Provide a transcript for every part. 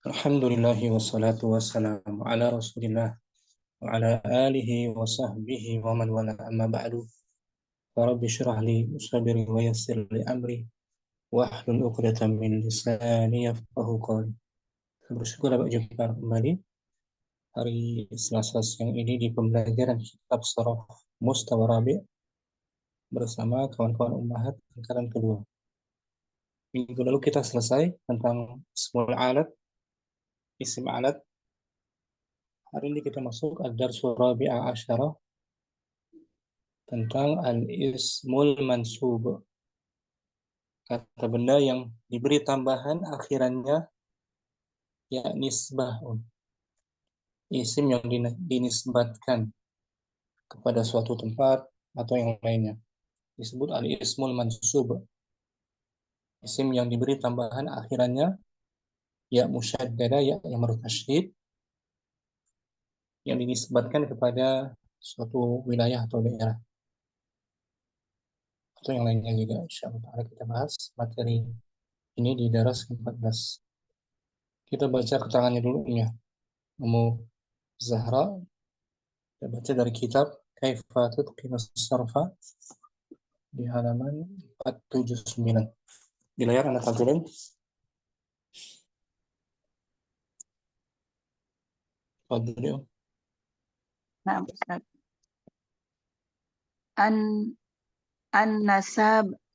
Alhamdulillahi wassalatu wassalamu ala rasulillah wa ala alihi wa sahbihi wa man wala amma ba'du. Rabbi syrah li sadri wa yassir li amri wahlul 'uqdatam min lisani yafqahu qawli. Bersyukur dapat jumpa kembali hari Selasa siang ini di pembelajaran kitab Sharah Mustawa Rabi' bersama kawan-kawan Ummahat angkatan kedua. Minggu lalu kita selesai tentang ismul alat, isim alat. Hari ini kita masuk ad-darsul rabi'a asyarah tentang al-ismul mansub, kata benda yang diberi tambahan akhirannya ya nisbahun, isim yang dinisbatkan kepada suatu tempat atau yang lainnya, disebut al-ismul mansub, isim yang diberi tambahan akhirannya ya musyaddada, ya yang bertasydid, yang dinisbatkan kepada suatu wilayah atau daerah atau yang lainnya juga. Insyaallah kita bahas materi ini di daras ke-14. Kita baca keterangannya dulu ya. Ummu Zahra, kita baca dari kitab Kaifa Tutqinus Sarfa di halaman 479. Di layar Anda tampilin. Fadli. Nah, Ustaz.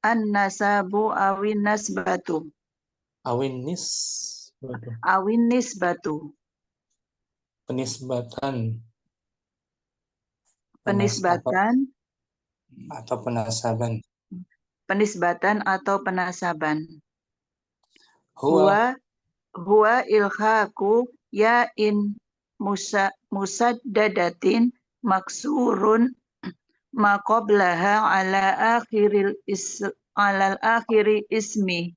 An-nasabu awin nasbatu. Awin nisbatu. Penisbatan atau penasaban. Penisbatan atau penasaban. Huwa ilhaku ya in musaddadatin maksurun maqablaha ala akhiri ismi.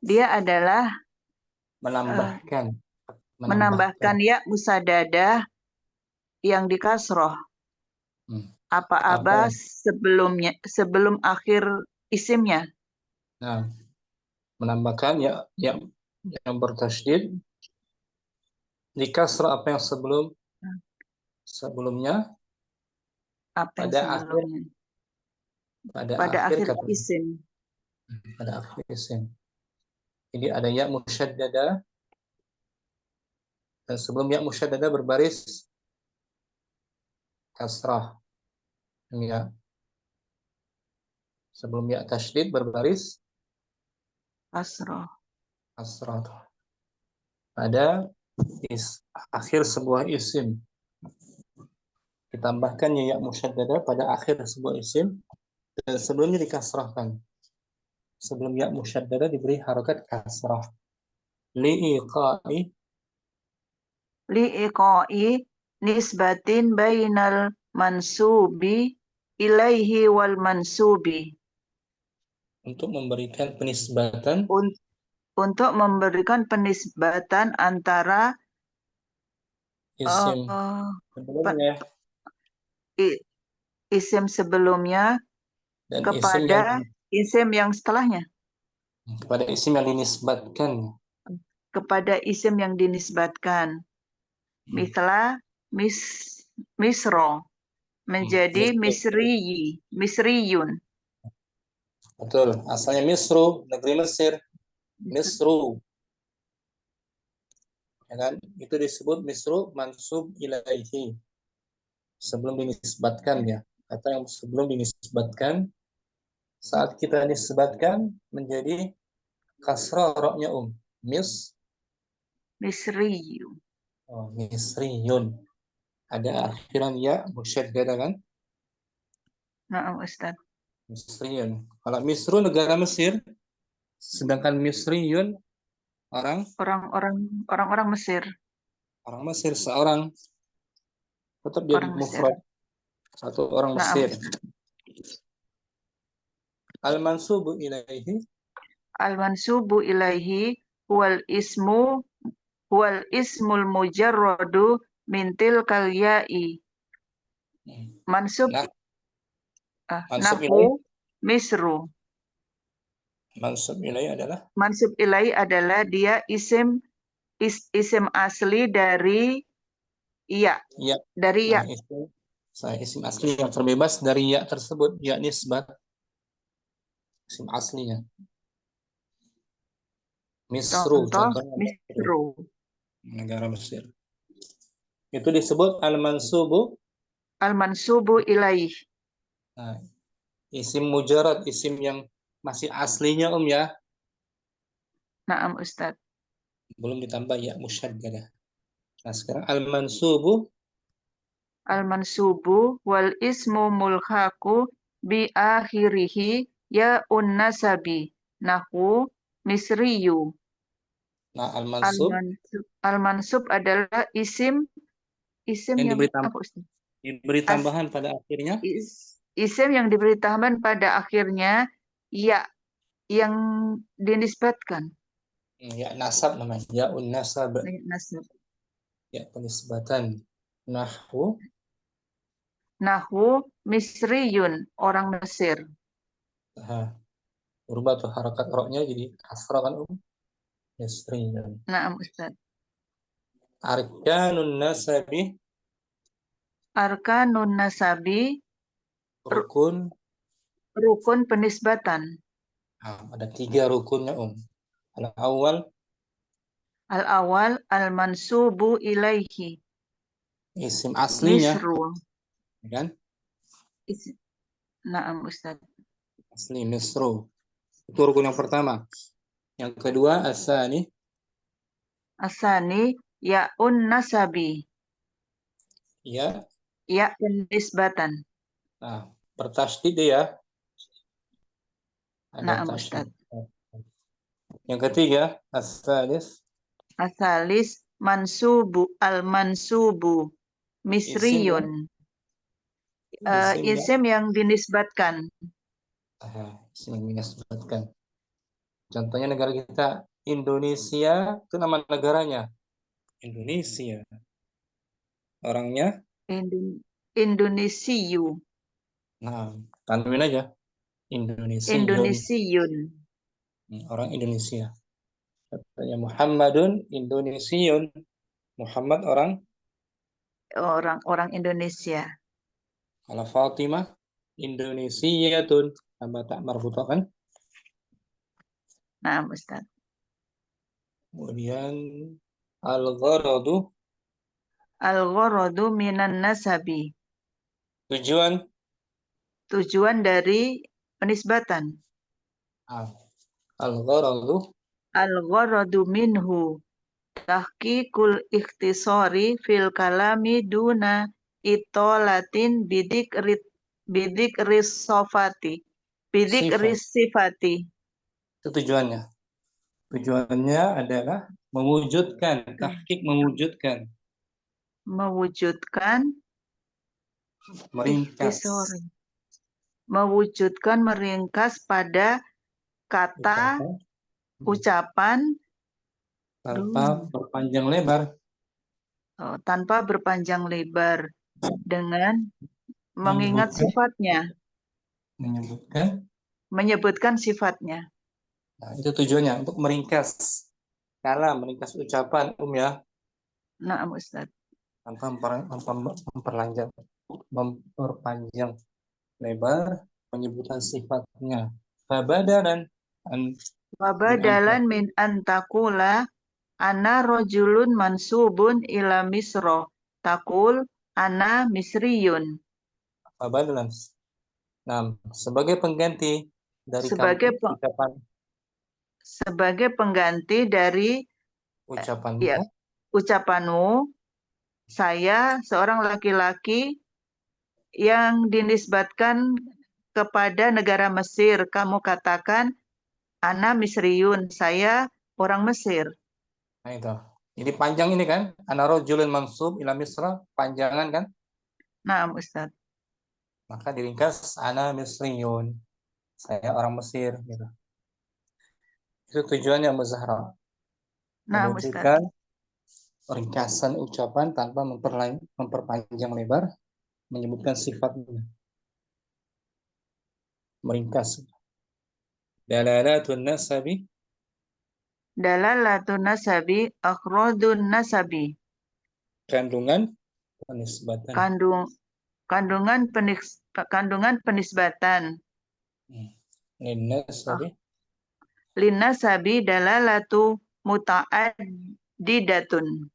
Dia adalah menambahkan ya musaddadah yang dikasroh apa sebelum akhir isimnya. Nah, menambahkan ya yang bertasydid dikasroh apa yang sebelumnya pada akhir isim. Pada akhir isim. Jadi ada ya musyaddada, dan sebelum ya musyaddada berbaris kasrah. Ya. Sebelum ya tasydid berbaris kasrah. Pada akhir sebuah isim. Ditambahkan ya musyaddada pada akhir sebuah isim dan sebelumnya dikasrahkan. Sebelum ya musyaddada diberi harakat kasrah. Li'iqa'i nisbatin bainal mansubi ilaihi wal mansubi. Untuk memberikan penisbatan antara isim sebelumnya isim sebelumnya dan kepada isim yang setelahnya. Kepada isim yang dinisbatkan. Misla misro menjadi misriyun. Betul, asalnya Misru, negeri Mesir. Misru. Ya kan? Itu disebut Misru mansub ilaihi. Sebelum dinisbatkan ya. Kata yang sebelum dinisbatkan, saat kita nisbatkan menjadi kasrah ra'nya Misriyun. Misriyun. Ada akhiran ya musyaddada kan? Nah, Ustaz. Misriyun. Kalau Misru negara Mesir, sedangkan Misriyun orang-orang Mesir. Orang Mesir seorang, tetap jadi mufrad. Satu orang Mesir. Al-mansubu ilaihi huwal ismul mujarradu min tilkal ya'i. Mansub nahu misru. Mansub ilai adalah Mansub ilai adalah dia isim asli dari ya, ya. dari ya. Nah, itu saya isim asli yang terbebas dari ya tersebut, ya nisbat isim aslinya. Misru Contoh contohnya Misru, misru. negara Mesir. Itu disebut al-mansubu. Al-mansubu ilaih. Nah, isim mujarad, isim yang masih aslinya ya, Naam Ustaz. belum ditambah ya musyaddadah. Nah, sekarang al-mansubu Al-mansubu wal ismu mulhaku bi akhirihi ya unnasabi. Nahu misriyu. nah al-mansub Al-mansub adalah isim yang yang apa Ustaz? diberi As, tambahan pada akhirnya isim yang diberi tambahan pada akhirnya ya yang dinisbatkan. ya nasab namanya, ya nasab, Nasab. ya penisbatan. Nahwu Nahu misriyun, orang Mesir. nah, berubah tuh harakat roknya jadi kasrah kan yasriyan. Naam Ustaz. Arkanun nasabi Arkanun nasabi, rukun. rukun penisbatan. Nah, ada 3 rukunnya al awal Al-awal al-mansubu ilaihi. isim aslinya, Misru. ya kan, Is- Naam Ustaz. asli misru, itu rukun yang pertama. Yang kedua asani Asani ya'un nasabi. ya. Ya penisbatan. Nah, bertasydid ya, ada Naam Ustaz. tasydid. Yang ketiga asalis Asalis mansubu al-mansubu isim misriyun. yang isim yang Isim yang dinisbatkan. isim yang disebutkan. Contohnya negara kita Indonesia, itu nama negaranya Indonesia. Orangnya, Indonesiyu. nah, tanwin aja Indonesiun. Indonesiyun. Orang Indonesia. Contohnya Muhammadun Indonesiun. Muhammad orang. Orang-orang Indonesia. Kalau Fatimah Indonesiatun. Tambah tak marbutoh kan. Nah, Ustaz. Kemudian al-gharadu Al-gharadu minan nasabi. tujuan. Tujuan dari penisbatan. Al-gharadu Al-gharadu minhu. Tahqiqul ikhtisari fil kalami duna itolatin bidik risofati. Bidik sifat. risifati. Itu tujuannya. Tujuannya adalah mewujudkan, tahqiq mewujudkan, Mewujudkan meringkas ikhtisari. Mewujudkan meringkas pada kata ucapan ucapan tanpa berpanjang lebar, tanpa berpanjang lebar dengan mengingat menyebutkan sifatnya, menyebutkan. menyebutkan sifatnya. Nah, itu tujuannya untuk meringkas kalam, meringkas ucapan ya, Nah, Ustaz. tanpa memperpanjang lebar penyebutan sifatnya. Fabadalan min Wabadalan min antakula ana rojulun mansubun ila misro. Takul ana misriyun. fabadalan. Nah, sebagai pengganti dari Sebagai ucapan sebagai pengganti dari ya, ucapanmu ucapanmu, saya seorang laki-laki yang dinisbatkan kepada negara Mesir. Kamu katakan ana misriyun, saya orang Mesir. nah itu. Jadi panjang ini kan, ana rajulun mansub ila misra, panjangan kan? Nah, Ustaz. Maka diringkas ana misriyun. Saya orang Mesir gitu. Itu tujuannya Muzahara, Nah, Ustaz. menunjukkan ringkasan ucapan tanpa memperpanjang lebar, menyebutkan sifatnya. Meringkas. Dalalatun nasabi. Dalalatun nasabi akhradun nasabi. Kandungan penisbatan. Kandung kandungan penisbatan. Nasabi. Linasabi dalalatu muta'addidatun.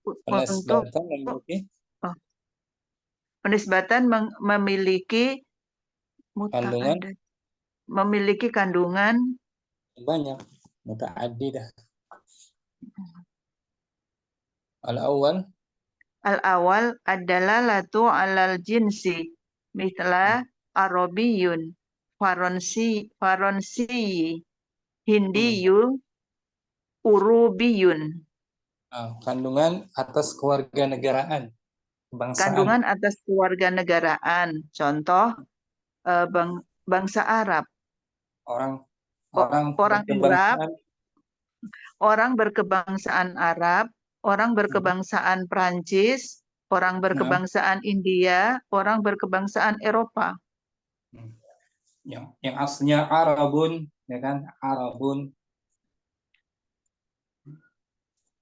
Untuk Penisbatan memiliki penisbatan memiliki kandungan kandungan banyak. Muta'addidah. Al-awwal. Al-awwal ad-dalalatu 'alal jinsi mithla Arabiyun, Faransi, Hindiyu, Urubiyun. Kandungan atas kewarganegaraan, kebangsaan. Kandungan atas kewarganegaraan. Contoh bangsa Arab. Orang berkebangsaan Arab, orang berkebangsaan Prancis, orang berkebangsaan India, orang berkebangsaan Eropa. Yang aslinya Arabun, ya kan? Arabun.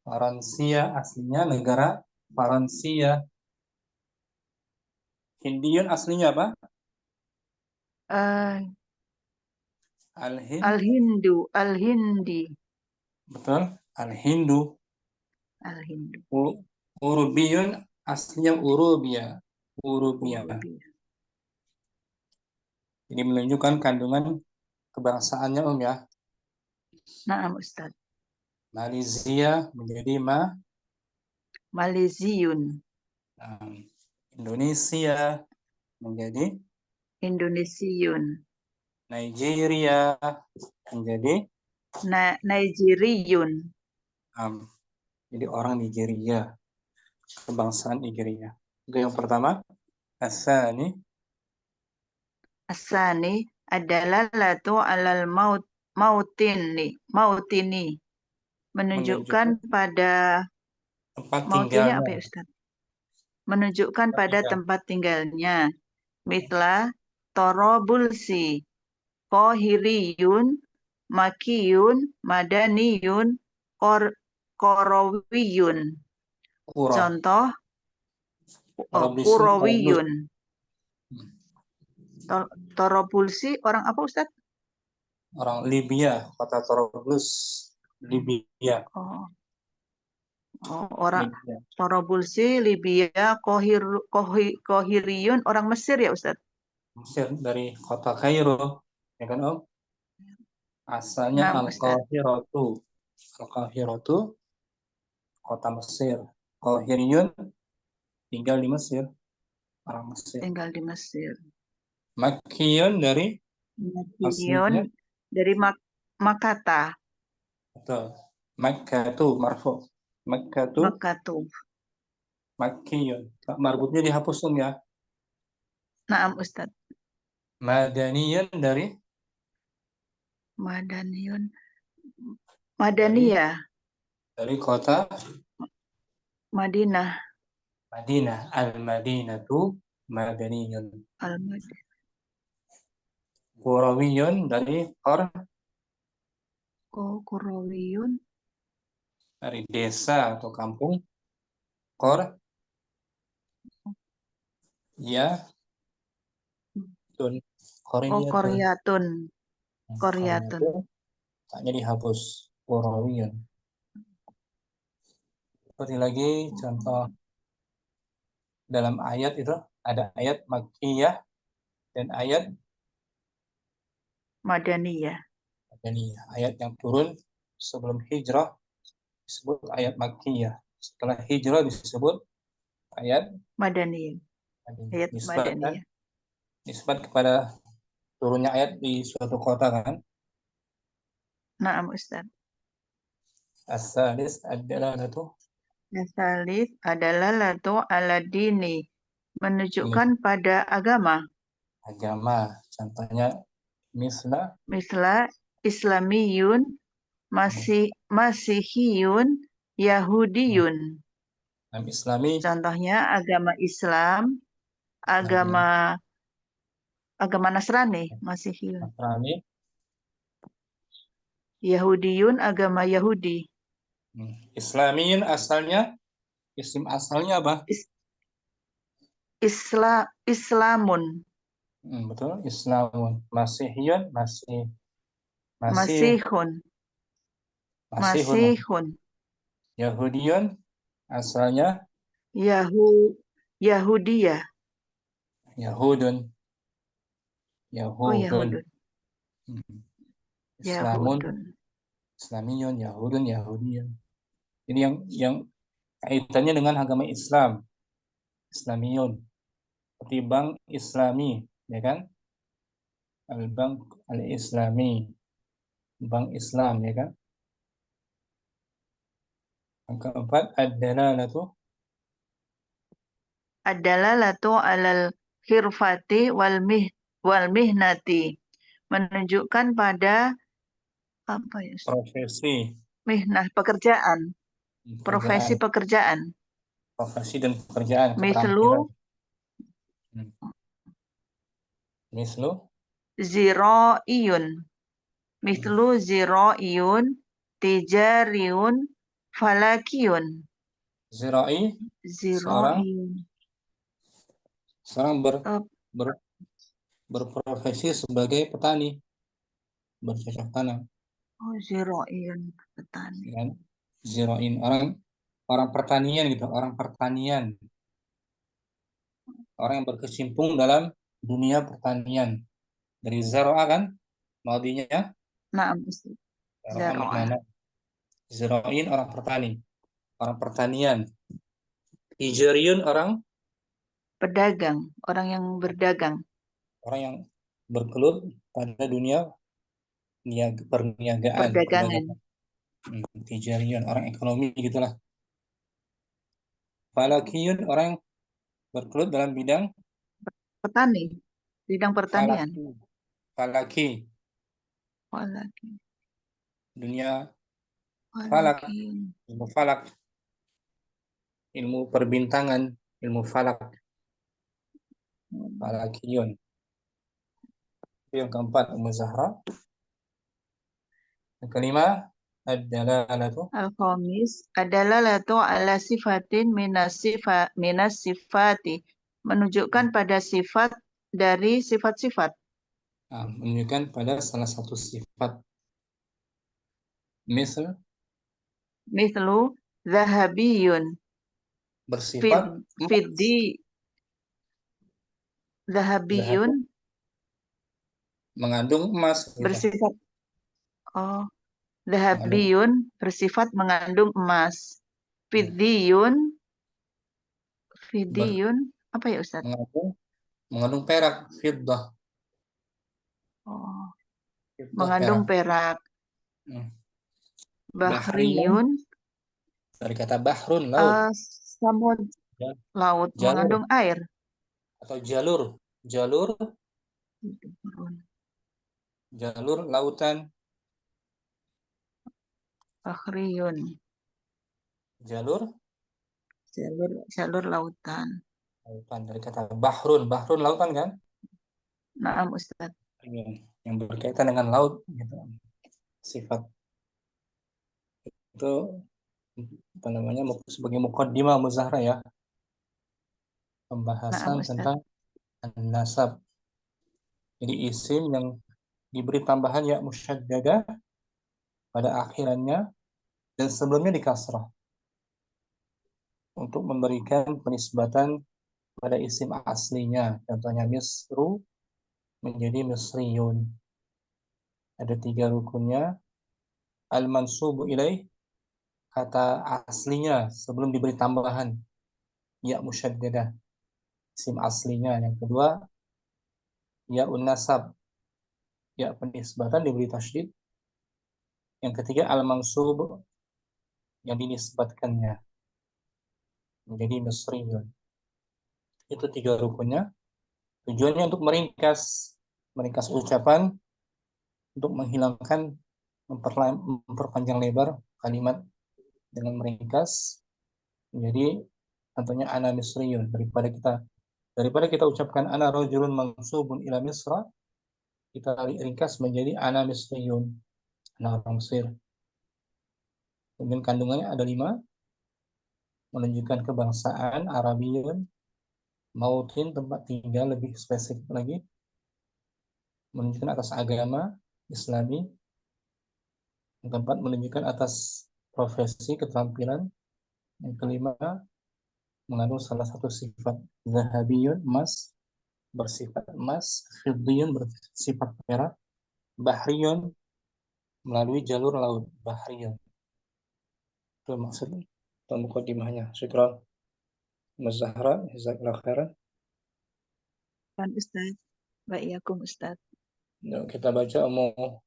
Faransia aslinya negara Faransia. Hindiyun aslinya apa? Al-Hindi. Betul, Al-Hindu. Urubiyun aslinya Urubia. Ini menunjukkan kandungan kebangsaannya ya. Naam Ustaz. Malaysia menjadi Malaysiun. Indonesia menjadi Indonesiun. Nigeria menjadi Nigeriun. Jadi orang Nigeria, kebangsaan Nigeria. Itu yang pertama. Asani adalah latu alal mautini. Menunjukkan pada tempat mautinya tinggalnya. apa ya Ustaz? Menunjukkan pada tempat tinggalnya. Mitla Torobulsi, Kohiriyun, Makiyun, Madaniyun, Korawiyun. Contoh Kurawiyun. Torobulsi orang apa Ustaz? Orang Libya, kota Torablus, Libya. Orang Torobulsi, Libya, Kohiriyun, orang Mesir ya Ustaz? Mesir, dari kota Kairo, ya kan Om? Asalnya Al-Qahiratu. Al-Qahiratu, kota Mesir. Kohiriyun tinggal di Mesir, orang Mesir. Tinggal di Mesir. Makkiyun dari Makata. Betul. Makkatu marfu. Makkatu. Makkiyun. Marbutnya dihapus ya. Naam Ustaz. Madaniyun dari Madaniyah. Dari kota Madinah. Al-Madinatu Madaniyun. Al-Madinah. Qurawiyun dari Qurawiyun dari desa atau kampung. Koryatun. Taknya dihapus. Qurawiyun. Seperti lagi contoh dalam ayat itu ada ayat Makkiyah dan ayat Madaniyah. Ayat yang turun sebelum hijrah disebut ayat Makkiyah. Setelah hijrah disebut ayat Madaniyah. Ayat Madaniyah. Nisbat kepada turunnya ayat di suatu kota kan. Naam Ustaz. As-salis adalah latu ala dini. Menunjukkan pada agama. Contohnya Misla Islamiyun, Masihiyun, Yahudiyun. Contohnya agama Islam, agama Nasrani, Masihiyun. Yahudiyun agama Yahudi. Islamiyin asalnya, isim asalnya apa? Islamun. Betul, Islamun. Masihiyun, masihun. Masihun. Masihun. Masihun. Yahudiyun asalnya Yahudiyah. Yahudun. Oh, Yahudun. Yahudun. Islamun, Yahudun. Islamiyun, Yahudun, Yahudiyun. Ini yang kaitannya dengan agama Islam, Islamiyun. Seperti bank Islami, ya kan? Al-Bank Al-Islami, bank Islam, ya kan? Yang keempat, ad-dalalatu. Ad-dalalatu alal khirfati wal mihnati. Menunjukkan pada apa ya? Profesi, Mihnah, pekerjaan. Profesi pekerjaan. Profesi dan pekerjaan, keterampilan. Mislu Mislu ziro'iyun. Mislu ziro'iyun, tijariyun, falakiyun. Zirai, Ziro'iyun. seorang berprofesi sebagai petani, bercocok tanam. Oh, ziro'iyun, petani. Kan? Ziroin, orang pertanian gitu, orang pertanian. Orang yang berkecimpung dalam dunia pertanian. Dari zaro'a kan, maudinya Nah, zaro'a zaro'ah. menanam. Ziroin orang petani, orang pertanian. Tijariyun orang Orang yang berdagang. orang yang bergelut pada dunia perniagaan, Perdagangan. Tijariyun orang ekonomi gitulah. Falakiyun orang yang bergelut dalam bidang Petani. Bidang pertanian. falaki, Falaki. dunia falak, Falaki. ilmu falak, ilmu perbintangan, ilmu falak, falakiyun. Yang keempat, Ummu Zahra. Yang kelima, ad-dalalatu. Al-khamis adalah latu ala sifatin minas sifati. Menunjukkan pada sifat dari sifat-sifat. Nah, menunjukkan pada salah satu sifat. Misal, Mithlu zahabiyun. bersifat Fiddi zahabiyun. mengandung emas gitu. Bersifat. Oh. Mengandung, Zahabiyun bersifat mengandung emas. Fiddiyun. Fiddiyun. Apa ya Ustaz? mengandung perak, fiddah. Oh, Fiddah, mengandung perak. Bahriyun, Bahriyun. dari kata bahrun, laut. Samud, laut. Jalur Mengandung air. atau jalur. Jalur lautan. Bahriyun. Jalur lautan. Lautan, dari kata bahrun. Bahrun lautan kan? Naam Ustaz. Yang berkaitan dengan laut gitu. Sifat itu apa namanya, sebagai muqaddimah Muzahra ya, pembahasan Naam Ustaz. tentang nasab. Jadi isim yang diberi tambahan ya musyaddadah pada akhirannya dan sebelumnya di kasrah untuk memberikan penisbatan pada isim aslinya. Contohnya Misru menjadi Misriyun. Ada 3 rukunnya. Al-mansubu ilaih, kata aslinya sebelum diberi tambahan ya musyaddadah, isim aslinya. Yang kedua, ya unnasab, ya penisbatan diberi tasydid. Yang ketiga, al-mansub, yang dinisbatkannya menjadi Misriyun. Itu 3 rukunnya. Tujuannya untuk meringkas ucapan, untuk menghilangkan, memperpanjang lebar kalimat dengan meringkas menjadi contohnya ana misriyun. Daripada kita ucapkan ana rajulun mansubun ila misra, kita ringkas menjadi ana misriyun, anak orang Mesir. Kemudian kandungannya ada 5, menunjukkan kebangsaan Arabiyun, Mautin tempat tinggal lebih spesifik lagi, menunjukkan atas agama Islami, yang keempat menunjukkan atas profesi keterampilan, yang kelima mengandung salah satu sifat zahabiyun emas, bersifat emas, fiddiyun bersifat perak, bahriyun melalui jalur laut, bahriyun. Itu maksudnya mukadimahnya. Syukran. Mas Zahra, jazakallahu khairan. Kan Ustaz. Wa'iyyakum Ustaz. Yuk kita baca Ummu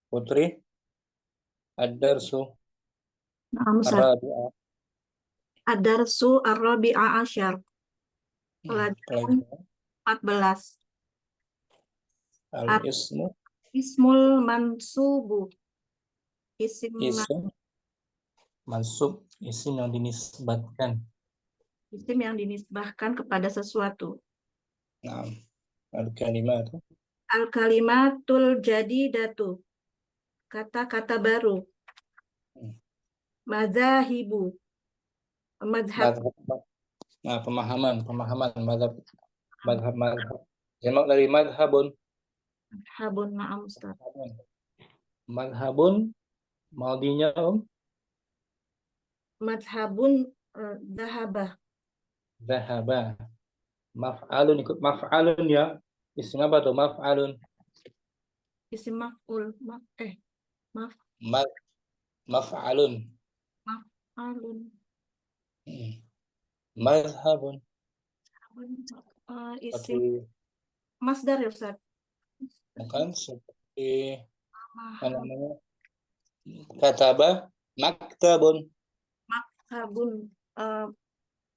Putri Ad-Darsu Na'am Ustaz. Ar-Rabi'ah. Ad-Darsu Ar-Rabi'a Asyar. Pelajaran 14. Al-Ismu Ismul Mansubu. Isim Isim Mansub, isim yang dinisbatkan. isim yang dinisbahkan kepada sesuatu. Nah, al-kalimat Al-kalimatul jadidatu. Kata-kata baru. Mazahibu. Madhab. madhab. Nah, pemahaman madhab. Jamak dari madhabun. Madhabun na'am Ustaz. Madhabun maudinya Madhabun zahabah. zahaba. Maf'alun ikut maf'alun ya. Isim apa tuh maf'alun? Isim maf'ul. Maf. Maf'alun. Maf'alun. Madhabun. Isim Seperti, masdar ya Ustaz. bukan seperti apa Mahab. namanya? Kataba maktabun. Maktabun.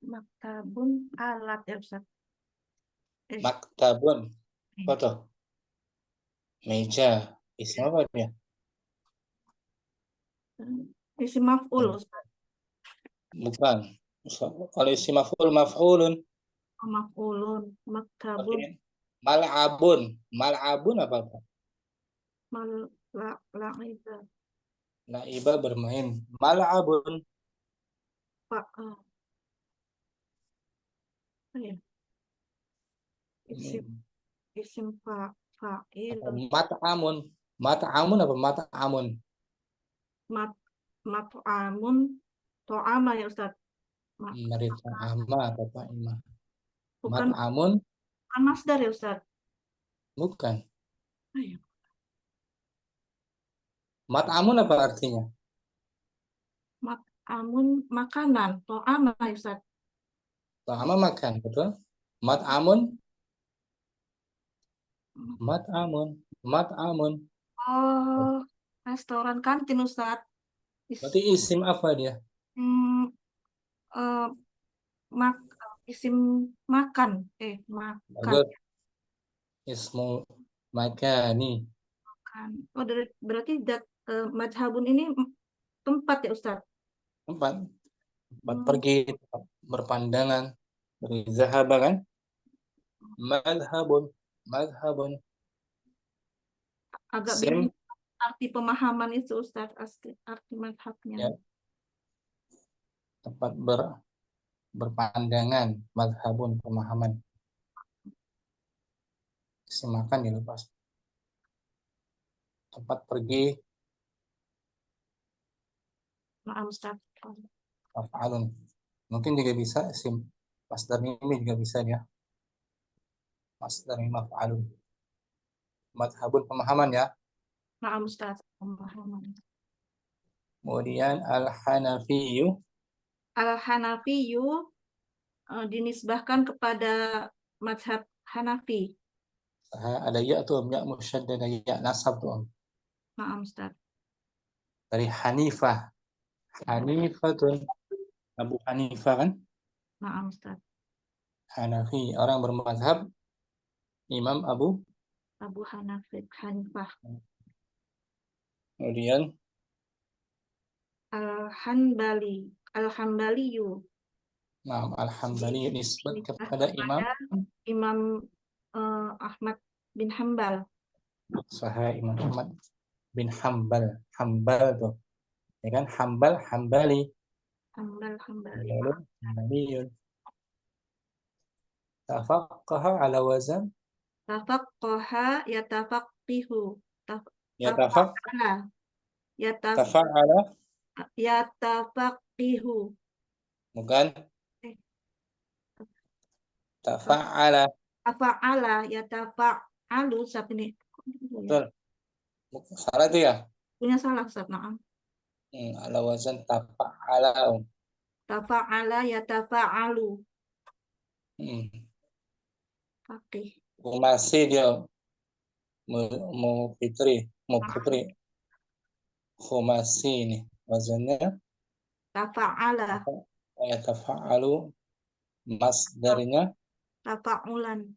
Maktabun alat ya Ustaz. Maktabun. Apa tuh? Meja. Isim apa dia? Isim maf'ul Ustaz. Bukan. Kalau isim maf'ulun. Maf'ulun. Maktabun. Oke. Mal'abun. Mal'abun apa tuh? La'iba. La'iba bermain. Mal'abun. Isim fa'il. Mat'amun. Mat'amun apa mat'amun? Mat'amun to'ama ya Ustaz. Dari ta'ama atau ta'ima. Bukan Mat'amun masdar ya Ustaz. bukan. Ayo. Mat'amun apa artinya? Mat'amun makanan. To'ama ya Ustaz. Ta'ama makan, betul? Mat'amun. Mat'amun. Mat'amun. Oh, restoran kantin Ustaz. Berarti isim apa dia? Hmm, eh, mak isim makan. Makan. Bagus. Ismu makani. Makan. Oh, berarti madhabun ini tempat ya Ustaz. Tempat pergi, tempat berpandangan. Dari zahaba kan? Madhabun. Madhabun. Agak Sim. bingung arti pemahaman itu Ustaz, arti madhabnya. Ya. Tempat berpandangan. Madhabun, pemahaman. Isim makan dilepas. Tempat pergi. Maaf Ustaz. Maf'alun. Mungkin juga bisa isim masdar ini juga bisa dia. Masdar ini maf'alun. Madhabun pemahaman ya. Maaf Ustaz. Pemahaman. Kemudian al-Hanafiyu. Al-Hanafiyu dinisbahkan kepada madhab Hanafi. Ada ya tuh, ya musyaddad, ya nasab tuh. Maaf Ustaz. Dari Hanifah. Hanifatun. Abu Hanifah kan? Maaf Ustaz. Hanafi. Orang bermadhab Imam Abu Hanifah. Kemudian Al-Hanbali. Al-Hanbaliyu. nah, Al-Hambali nisbat kepada Imam Imam Ahmad bin Hambal. Sahih Imam Ahmad bin Hambal. Hambal tuh. Ya kan? Hambal, Hambali. Hambal, hambali. Hambalun, Hambaliyun. Tafaqqaha ala wazan. Tafaqqaha yatafaqqihu. Yatafaq. Tafa'ala. Yataf Tafa'ala. Yatafaqqihu. Bukan. Eh, Tafa'ala. Tafa'ala yatafa'alu Ustaz ini. Ya. Betul. Salah itu ya? Punya salah Ustaz, maaf. Ala wazan tafa'ala. Tafa'ala yatafa'alu. Hmm. Faqih. Masih dia mau fitri, mau putri. Khumasi ini wazannya Tafa'ala. ya tafa'alu, masdarnya Tafa'ulan.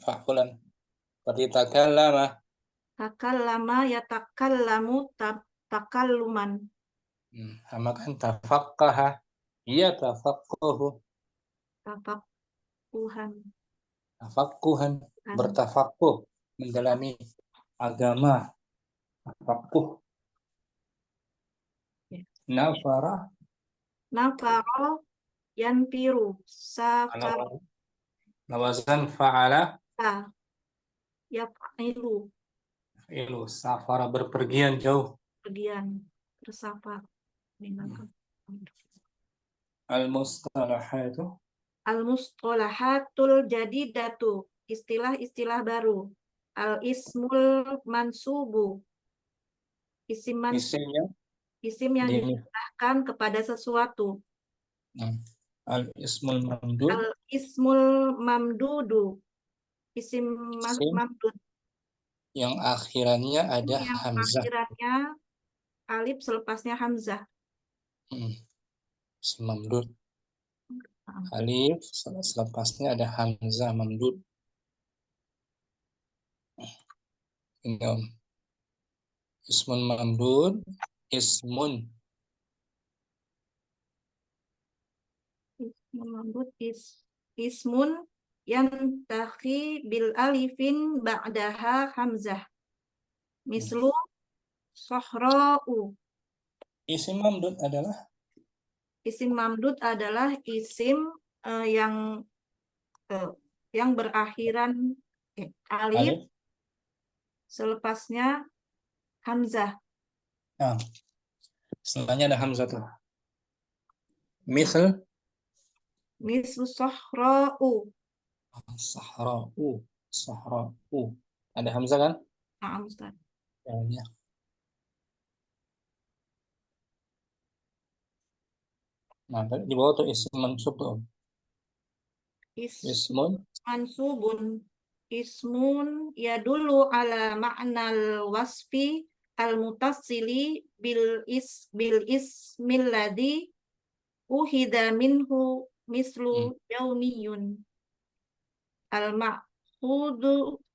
fa'ulan. Seperti takallama. Takallama yatakallamu takalluman. Sama kan tafaqqaha. Iya tafaqquhu. Tafaqquhan. Tafaqquhan, bertafaqquh, mendalami agama. Tafaqquh. Nafara. Nafaro yanfiru. Safara Lawazan fa'ala. yaf'ilu. Ilu safara, berpergian jauh. Pergian. Bersafar. Meninggalkan. Al-mustalahatu. Al-mustolahatul jadidatu. Istilah-istilah baru. Al-ismul mansubu. Isim mansub. Isimnya Isim yang dinisbahkan kepada sesuatu. Al-ismul mamdud. Al-ismul mamdudu. Isim Isim mamdud. yang akhirannya ada Yang hamzah. akhirannya alif selepasnya hamzah. Isim mamdud. Alif selepasnya ada hamzah mamdud. Ini ismun mamdud, ismun. Ismun mamdud ismun yang tahi bil alifin ba'daha hamzah. Mislu sohra'u. Isim mamdud adalah? Isim mamdud adalah isim yang berakhiran alif, selepasnya hamzah. Nah, setelahnya ada hamzah tuh. Misal Sohra'u. Sahra'u. Sahra'u. Ada hamzah kan? Nah, Ustaz. Ya. Nah, di bawah tuh isim mansub tuh. Ismun Mansubun. Ismun yadullu ala ma'nal wasfi al-mutassili bil ismil ladzi uhida minhu mislu yaumiyun.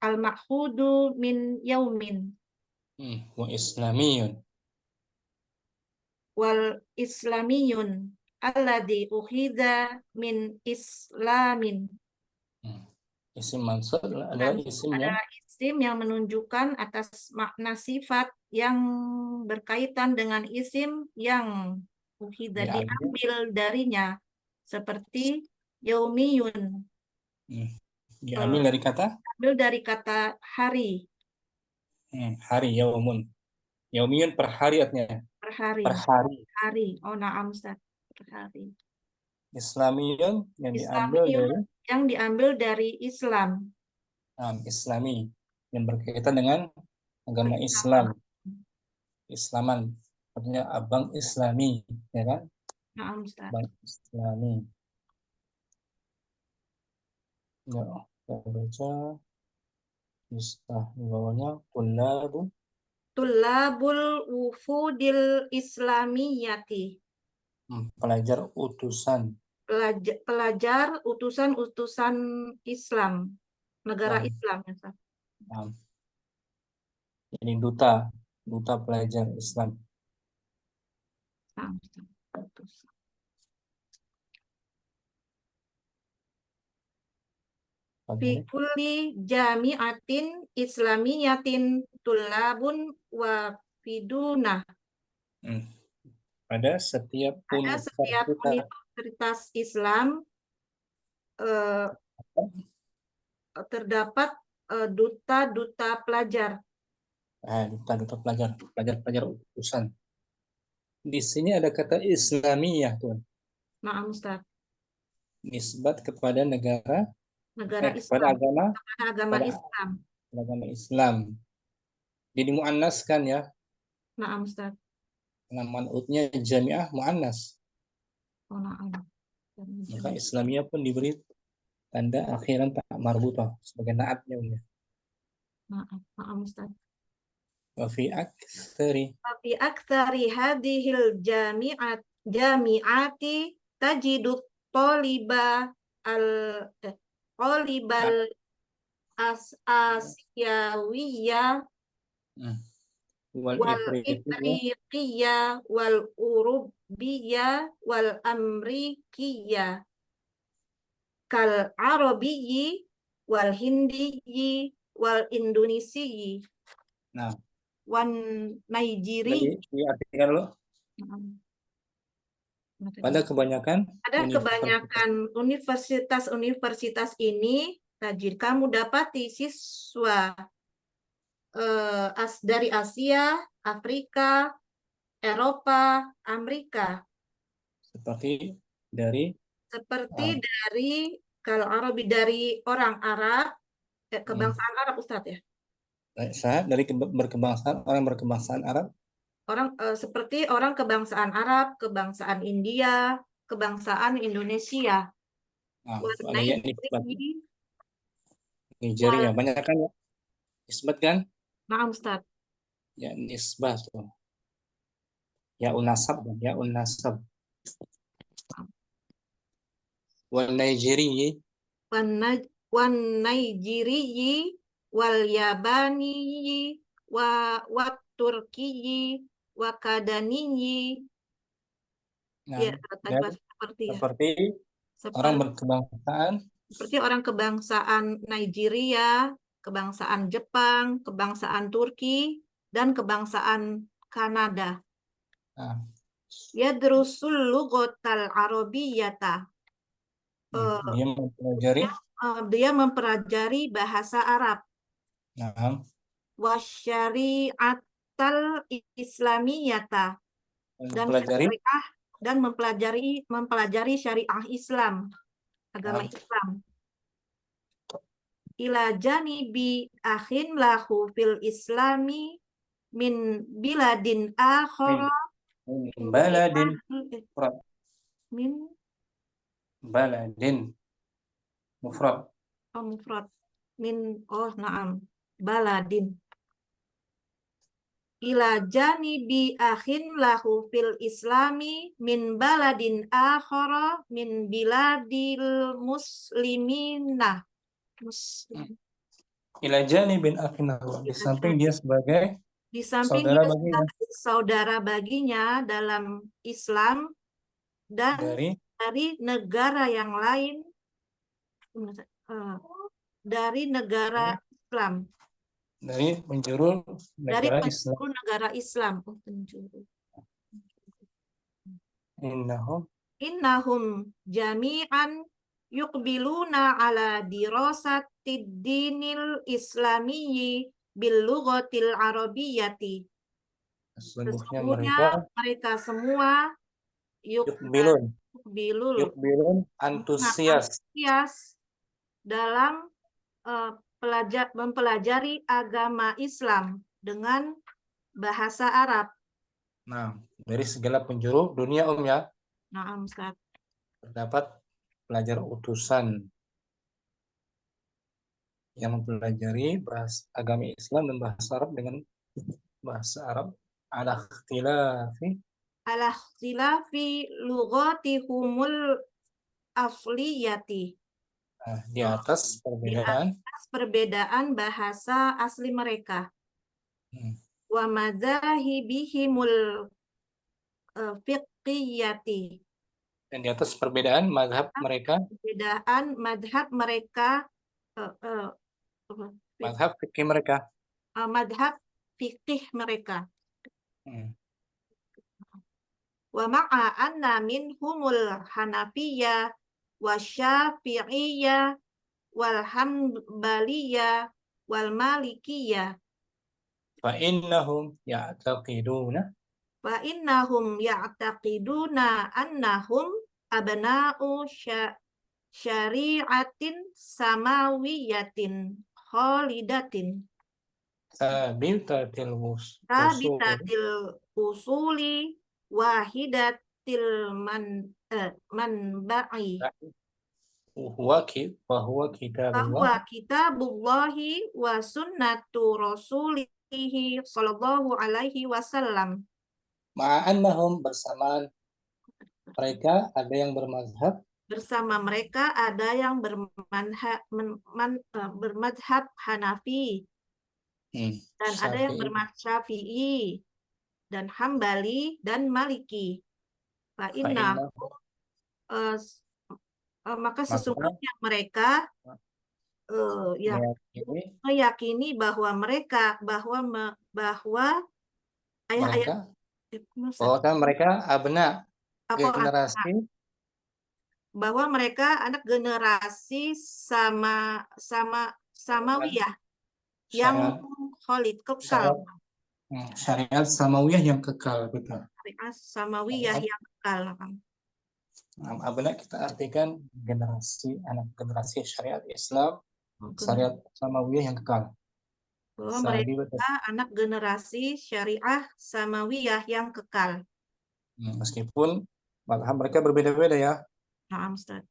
Al-ma'khudu min yaumin. Wa islamiyun. Wal islamiyun alladzi uhida min islamin. Isim mansub adalah isimnya. Adalah isim yang menunjukkan atas makna sifat yang berkaitan dengan isim yang uhida diambil darinya, seperti yaumiyun. Diambil dari kata? Ambil dari kata hari. Hari, yaumun. Yaumiyun per hari artinya. Per hari. Per hari. Hari. Oh, na'am Ustaz. Per hari. Islamiyun yang diambil Islamiyun dari yang diambil dari Islam. Islami yang berkaitan dengan agama Islam. Islaman artinya abang Islami, ya kan? Na'am Ustaz. Abang Islami. Ya, kita baca istilah di bawahnya Tulabul wufudil islamiyati. Pelajar utusan. Pelajar utusan-utusan Islam, negara Islam ya, Ustaz. Ini duta pelajar Islam. Fi kulli jami'atin islamiyatin tulabun wafiduna. Pada setiap Pada setiap universitas universitas Islam terdapat duta-duta pelajar. duta-duta pelajar utusan. Di sini ada kata Islamiyah, tuan. Nah, Ustaz. Nisbat kepada negara, Negara kepada Islam. agama Islam. Agama Islam. Jadi muannaskan ya. Nah, Ustaz. Nama man'utnya jami'ah muannas. Oh, na'am. Maka Islamiyah pun diberi tanda akhiran tak marbutah sebagai naatnya. Na'am, Ustaz. Wa fi aktsari hadhil jami'ati tajidu talibal asiyawiyya wal wal ifriqiyya ifriqiyya wal urubiyya wal amrikiyya kal arabiyyi wal hindiyyi wal indonesiyyi wan Nigeria. Diartikan lo. Pada kebanyakan universitas-universitas ini, tajir kamu dapati siswa dari Asia, Afrika, Eropa, Amerika. Seperti dari kalau Arabi dari orang Arab, kebangsaan Arab, Ustadz ya. Dari orang berkebangsaan Arab. Seperti orang kebangsaan Arab, kebangsaan India, kebangsaan Indonesia. Nigeria banyak kan ya? Nisbat kan? Nah, Ustaz. Ya nisbah tuh. Ya unasab. Wal Nigeria. Wan Nigeria wal Yabani wa Turki wa Kadani. Ya, seperti orang berkebangsaan. Seperti orang kebangsaan Nigeria, kebangsaan Jepang, kebangsaan Turki, dan kebangsaan Kanada. Yadrusul lughatal arabiyyata. Dia mempelajari bahasa Arab. Wasyari'atal islamiyata. Dan mempelajari syariah Islam, agama Islam. Ila janibi akhin lahu fil islami min biladin akhara baladin mufrad baladin. Ila janibi akhin lahu fil islami min baladin akhara min biladil muslimina. Ila janibin akhin lahu, di samping dia sebagai saudara baginya dalam Islam dan dari negara yang lain, dari negara Islam. Dari penjuru negara Islam. Innahum jami'an yuqbiluna ala dirasatid dinil islamiyyi bil lughatil arabiyyati. Sesungguhnya mereka semua yuqbilun antusias dalam mempelajari agama Islam dengan bahasa Arab. Dari segala penjuru dunia ya. Ustaz. Terdapat pelajar utusan yang mempelajari bahasa agama Islam dan bahasa Arab dengan bahasa Arab ala ikhtilafi lughatihumul asliyati. Di atas perbedaan bahasa asli mereka. Wa madzahibihimul fiqhiyati. Dan di atas perbedaan mazhab mereka. Mazhab fikih mereka. Mazhab fikih mereka. Hmm. Wa ma'a anna minhumul Hanafiyah wa Syafi'iyah wal Hanbaliyah wal Malikiyah Fa innahum ya'taqiduna wa innahum ya'taqiduna annahum abna'u syari'atin samawiyatin khalidatin sabitatil usul rabitatil usuli wahidatil manba'i wa huwa kitabullah bahwa kitabullahi wa sunnatu rasulihi sallallahu alaihi wasallam ma'annahum bersamaan mereka ada yang bermazhab bersama mereka ada yang bermadhab Hanafi dan ada yang Syafi'i bermadhab Syafi'i dan Hambali dan Maliki. Fa fa inna inna maka maka sesungguhnya mereka ya meyakini meyakini bahwa mereka bahwa ayah-ayah mereka bahwa mereka abna apa generasi bahwa mereka anak generasi samawiyah yang syariat khalid kekal, syariat syariat samawiyah yang kekal, betul. syariat samawiyah yang kekal. Abna kita artikan anak generasi syariat Islam, syariat samawiyah yang kekal. Bahwa Sabi, betul. mereka anak generasi syariah samawiyah yang kekal. Meskipun malah mereka berbeda-beda ya. Nah, Ustaz.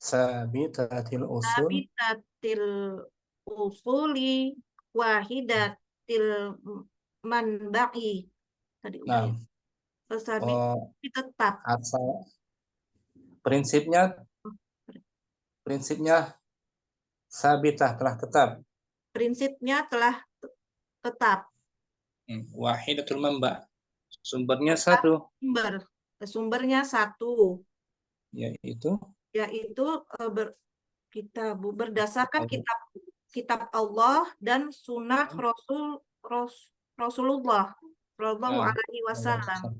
Sabitatil usul Sabitatil usuli wahidatil manba'i. Tadi udah ya. Sabit tetap. Asal prinsipnya sabitah telah tetap. Prinsipnya telah tetap. Wahidatul manba. Sumbernya satu. Sumbernya satu. Yaitu berdasarkan kitab Allah dan sunnah Rasulullah Shallallahu Alaihi Wasallam.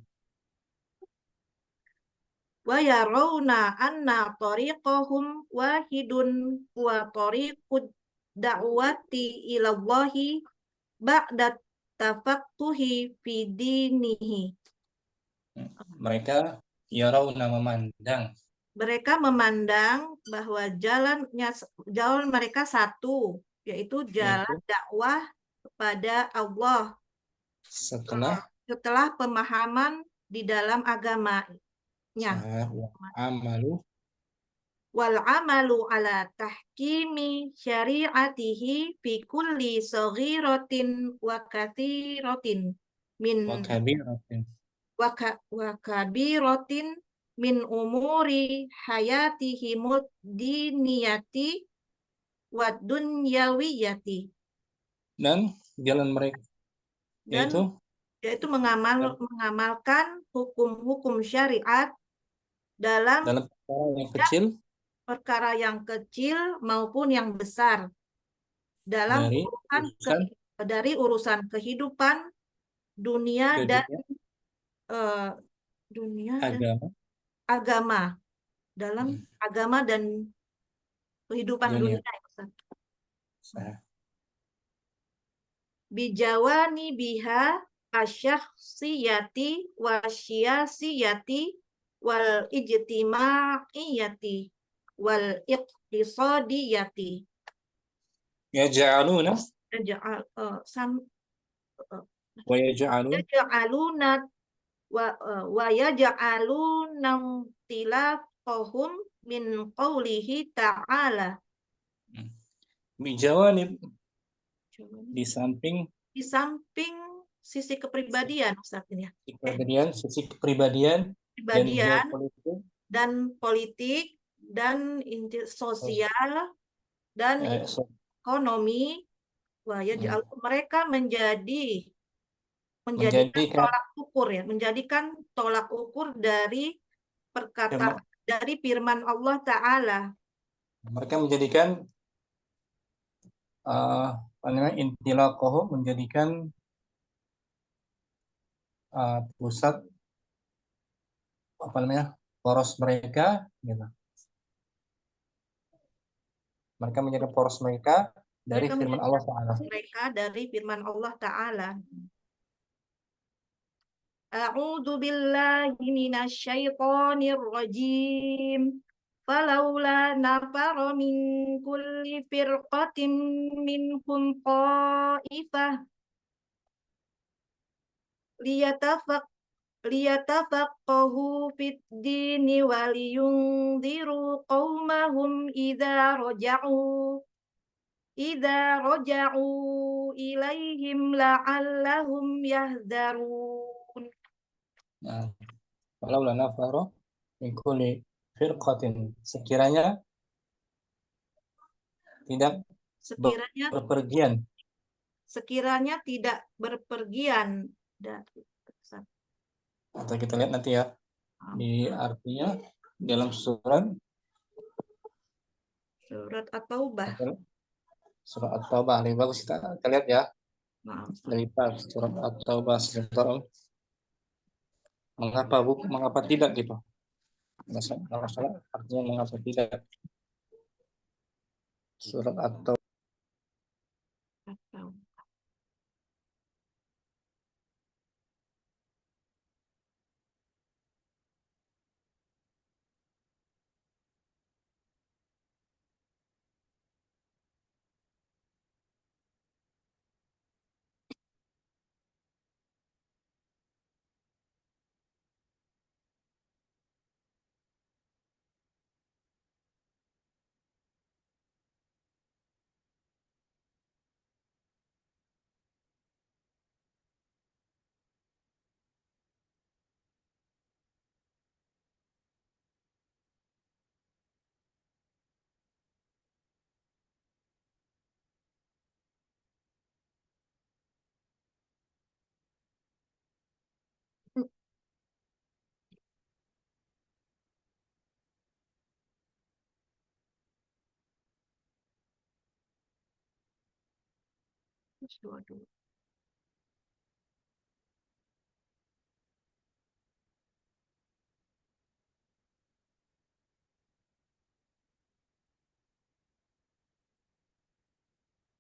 Wa yarawna anna tariqahum wahidun wa tariqud da'wati ilallahi ba'da tafaqquhi fi dinihi. Mereka yarawna mereka memandang bahwa jalan mereka satu, yaitu jalan dakwah kepada Allah setelah pemahaman di dalam agamanya. Wal amalu ala tahkimi syari'atihi fi kulli saghiratin wa katsiratin min wa kabiratin min umuri hayatihi diniyati wa dunyawiyati. Dan jalan mereka yaitu mengamalkan hukum-hukum syariat dalam perkara yang kecil maupun yang besar dalam dari urusan kehidupan dunia dan agama dalam agama dan kehidupan dunia. Bijawani biha asyakhsiyati wasyiyasiyati wal ijtimaiyati wal iqtisadiyati. Yaj'aluna wa yaj'aluna tilaqahum min qawlihi ta'ala. Bijawani di samping sisi kepribadian, Ustaz ya. Sisi kepribadian dan politik dan sosial dan ekonomi. Mereka menjadikan tolak ukur dari perkataan dari firman Allah Ta'ala. Mereka menjadikan intilaqoh menjadikan pusat poros mereka gitu. Mereka menjadi poros mereka dari Mereka firman Allah Ta'ala. mereka dari firman Allah Ta'ala. A'udzu billahi minasyaitonir rajim. Falaula nafara min kulli firqatin minhum qa'ifah liyatafaq liyatafaqahu fid dini waliyunziru qaumahum idza raja'u ilaihim la'allahum yahdzarun. Nah, walau la nafaro min kulli firqatin, sekiranya tidak Sekiranya berpergian, tidak berpergian. atau kita lihat nanti ya di artinya dalam surat At-Taubah. surat At-Taubah. Lebih bagus kita lihat ya Maaf. dari surat At-Taubah sebentar. Mengapa tidak gitu? Nggak masalah artinya mengapa tidak. Surat At-Taubah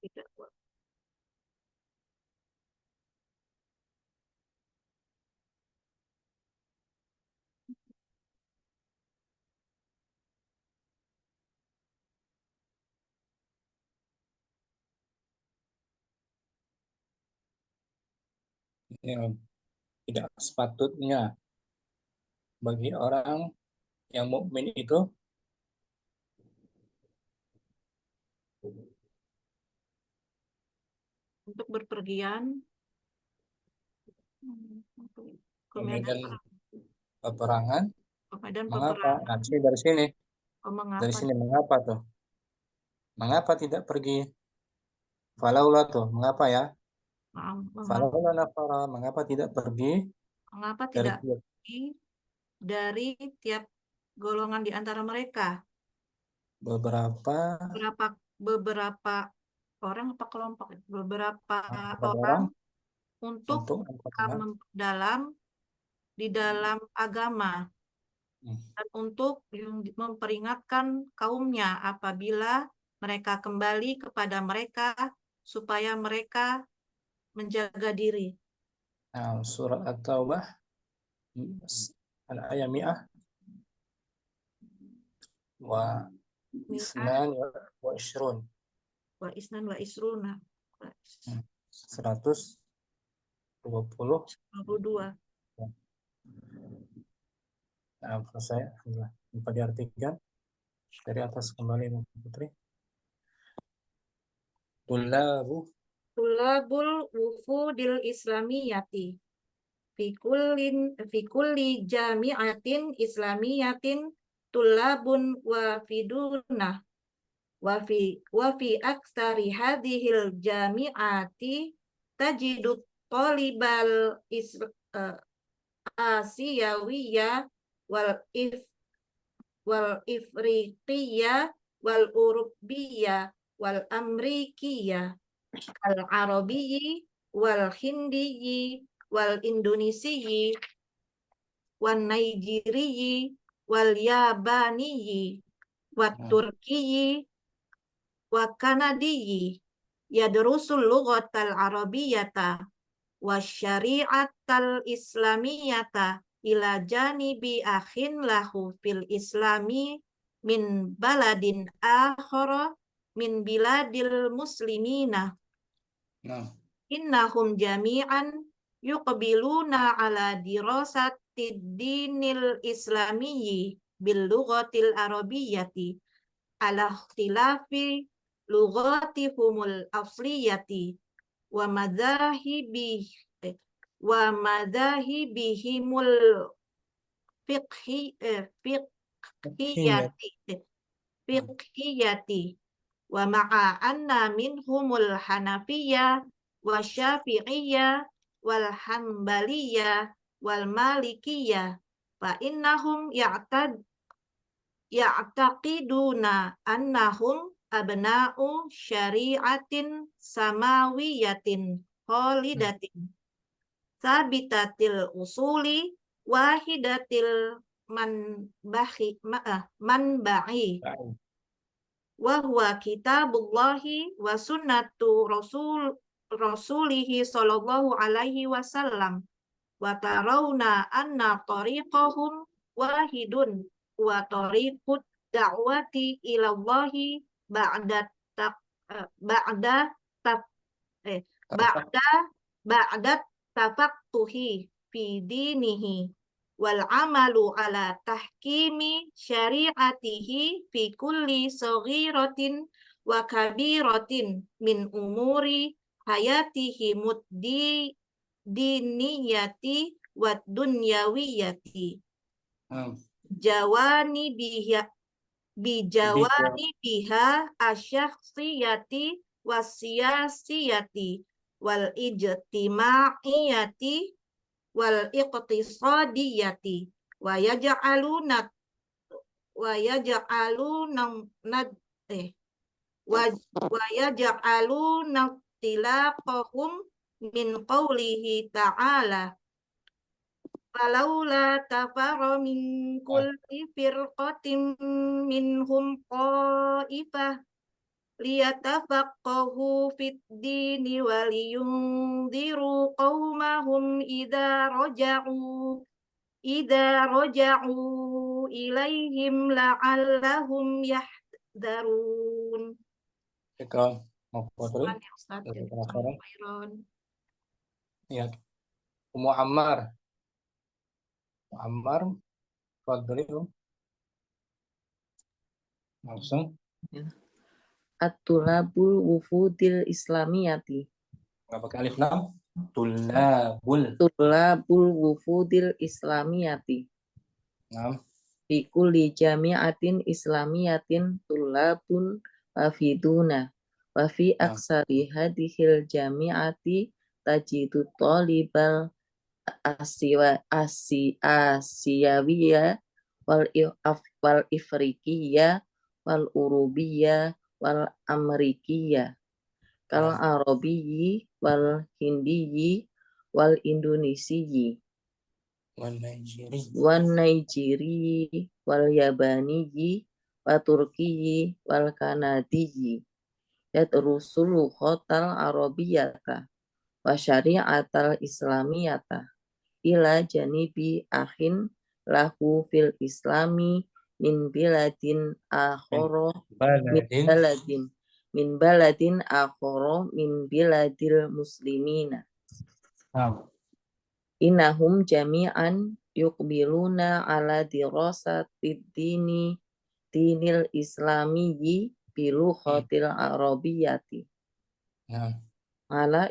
Tidak. yang tidak sepatutnya bagi orang yang mukmin itu Untuk berpergian ke medan medan peperangan. Mengapa? peperangan. Nah, dari sini Mengapa? mengapa tuh? Mengapa tidak pergi? Falaula tuh, mengapa ya? Falaula nafara, mengapa tidak pergi Mengapa dari tidak pergi dari tiap golongan di antara mereka? beberapa Beberapa orang apa kelompok? Beberapa orang orang untuk untuk memperdalam di dalam agama Hmm. dan untuk memperingatkan kaumnya apabila mereka kembali kepada mereka supaya mereka menjaga diri. Nah, surat At-Taubah ayat mi'ah wa Mi'ah isnan wa ishrun. wa isnan wa isruna. 120. 22. Nah, selesai. Dapat diartikan dari atas kembali Putri. Tulabul wufudil islamiyati fi kulli jami'atin islamiyatin tulabun wafiduna wa fi aksari hadhil jami'ati tajidu talibal asiyawiyya wal if wal ifriqiyya wal urubiyya wal amrikiyya. al-arabiyyi wal hindiyyi wal indonesiyyi wan Naijiriyi wal Yabaniyi wat Turkiyi wa Kanadiyi yadrusul lughatal arabiyyata wa syari'atal islamiyata ila janibi akhin lahu fil islami min baladin akhara min biladil muslimina. Innahum jami'an yuqbiluna ala dirasatid dinil islamiyyi bil lughatil arabiyyati ala ikhtilafi lughatihumul asliyati wa madahibihimul fiqhiyati wa ma'a anna minhumul hanafiyya wa syafi'iyya wal hanbaliyya wal malikiyya fa innahum ya'taqiduna annahum abna'u syari'atin samawiyatin khalidatin sabitatil usuli wahidatil manba'i wa huwa kitabullahi wa sunnatu rasulihi sallallahu alaihi wasallam wa tarawna anna tariqahum wahidun wa tariqud da'wati ilallahi ba'da tafaqquhi fi dinihi wal amalu ala tahkimi syari'atihi fi kulli saghiratin wa kabiratin min umuri hayatihi diniyati wa dunyawiyati jawani biha asyakhsiyati wasiyasiyati wal ijtima'iyati wal iqtisadiyati wa yaj'aluna tilaqahum min qawlihi ta'ala falaula tafara min kulli firqatin minhum qa'ifah liyatafaqahu fid dini wa liyunziru qaumahum idza raja'u ilaihim la'allahum yahdharun. Syukran. Ustaz. Ya. Ummu Ammar. Ammar, fadhli. Langsung. At-tulabul wufudil islamiyati. Nggak pakai alif lam. Tulabul wufudil islamiyati. Naam. Fi kulli jami'atin islamiyatin tulabun wafiduna. Wa fi aksari hadhil jami'ati tajidu talibal asiyawiyya wal ifriqiyya wal urubiyya wal amrikiyya kal arabiyyi wal hindiyyi wal indonesiyyi wan naijiriyyi wal yabaniyyi wa turkiyyi wal kanadiyyi yadrusul khotal arabiyyata wa syari'atal islamiyata ila janibi akhin lahu fil islami min biladin akhara min baladin akhara min biladil muslimina. Innahum jami'an yuqbiluna ala dirasatid dinil islamiyyi bilughatil arabiyyati ala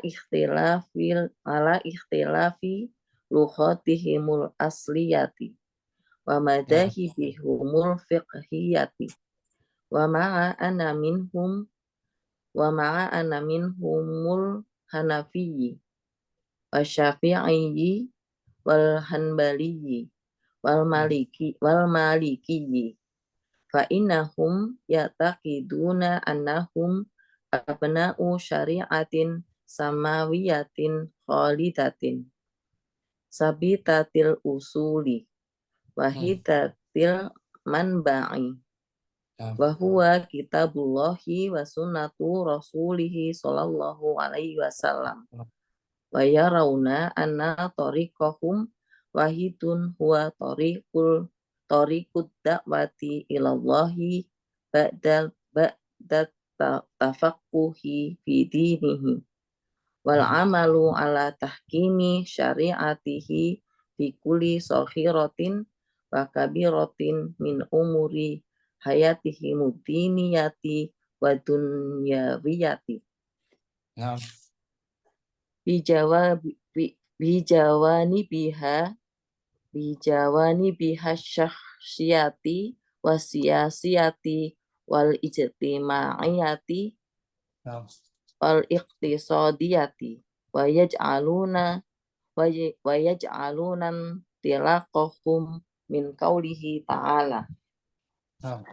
ikhtilafi lughatihimul asliyati wa madahibihumul fiqhiyati wa ma'a ana minhumul hanafiyyi wa syafi'iyyi wal hanbaliyyi wal malikiyyi fa innahum ya'taqiduna annahum abna'u syari'atin samawiyatin khalidatin sabitatil usuli wahidatil manba'i Nah, wa huwa kitabullahi wa sunnatu rasulihi sallallahu alaihi wasallam wa yarawna anna tariqahum wahidun huwa tariqud da'wati ilallahi ba'da tafaqquhi fi dinihi wal amalu ala tahkimi syari'atihi fi kulli saghiratin wa kabiratin min umuri hayatihi mudiniyati wa dunyawiyati nah, bijawani biha syakhsiyati wa siyasiyati wal ijtimaiyati nah, wal iqtisadiyati wa yaj'alunan tilaqahum min qawlihi ta'ala nah.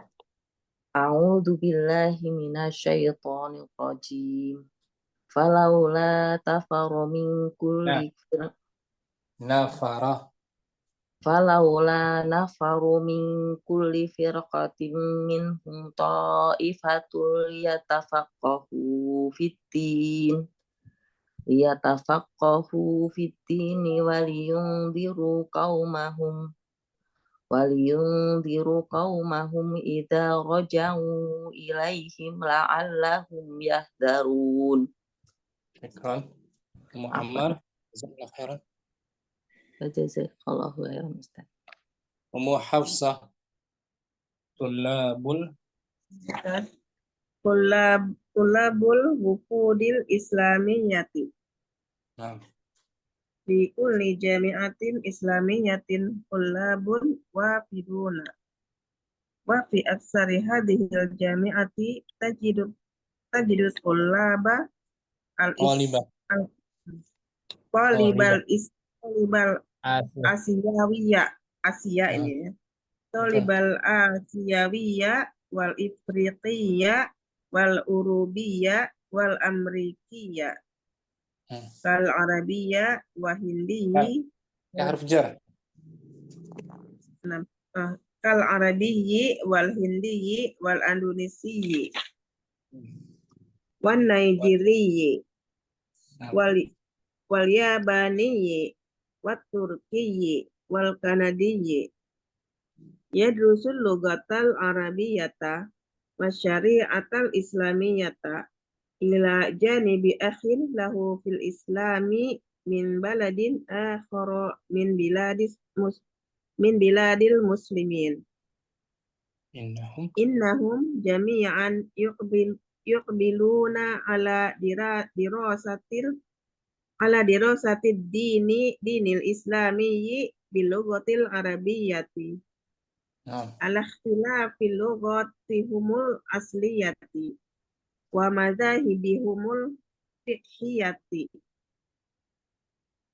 a'udzu billahi minasyaitonir rajim falaula tafaru min Nah, kulli nafara. falaula nafaru min kulli firqatin minhum ta'ifatul yatafaqahu fiddin waliyundiru qaumahum idza raja'u ilaihim la'allahum yahdharun. Syukran. Muhammad. Jazakallahu khairan. Jazakallahu khairan Ustaz. Ummu Hafsah. Tulabul. Tulabul wufudil islamiyati Nah, fi kulli jami'atin islamiyatin tulabun wafiduna wa fi aksari hadhil jami'ati tajidu tulaba Qalibah. talibal Asih. Asia Nah, ini ya. betul. Talibal asiyawiyya wal ifriqiyya wal urubiyya wal amrikiyya kal arabiyya wa hindiyyi Ya, harf jar. kal arabiyyi wal hindiyyi wal indonesiyyi wan nigeriyyi Nah, wal yabaniyyi wat turkiyyi wal kanadiyyi yadrusul lugatal arabiyyata wa syari'atal islamiyyata ila janibi akhin lahu fil islami min baladin akhara min biladil muslimin innahum jami'an yuqbiluna ala dirasatid dinil islamiyyi bil lughatil arabiyyati nah, ala ikhtilafil lughatihumul asliyati wa madzahibihumul fiqhiyati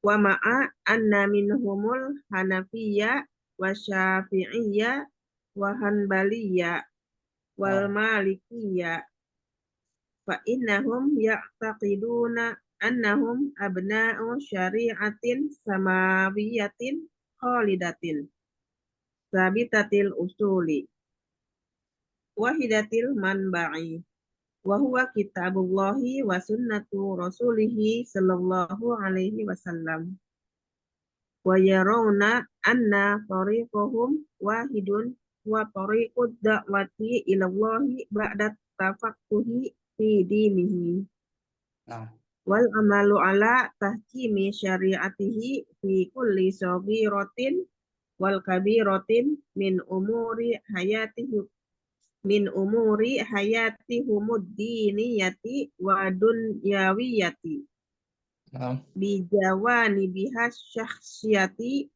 wa ma'a anna minhumul hanafiyya wa syafi'iyya wa hanbaliyya wal malikiyya fa innahum ya'taqiduna annahum abna'u syari'atin samawiyatin khalidatin sabitatil usuli wahidatil manba'i wa huwa kitabullahi wa sunnatu rasulihi sallallahu alaihi wasallam wa yarawna anna tariqahum wahidun wa tariqud da'wati ilallahi ba'da tafaqquhi fi dinihi nah, wal amalu ala tahkimi syari'atihi fi kulli saghiratin wal kabiratin min umuri hayatihumud diniyati wa dunyawiyati nah, bijawani bihas syakhsiyati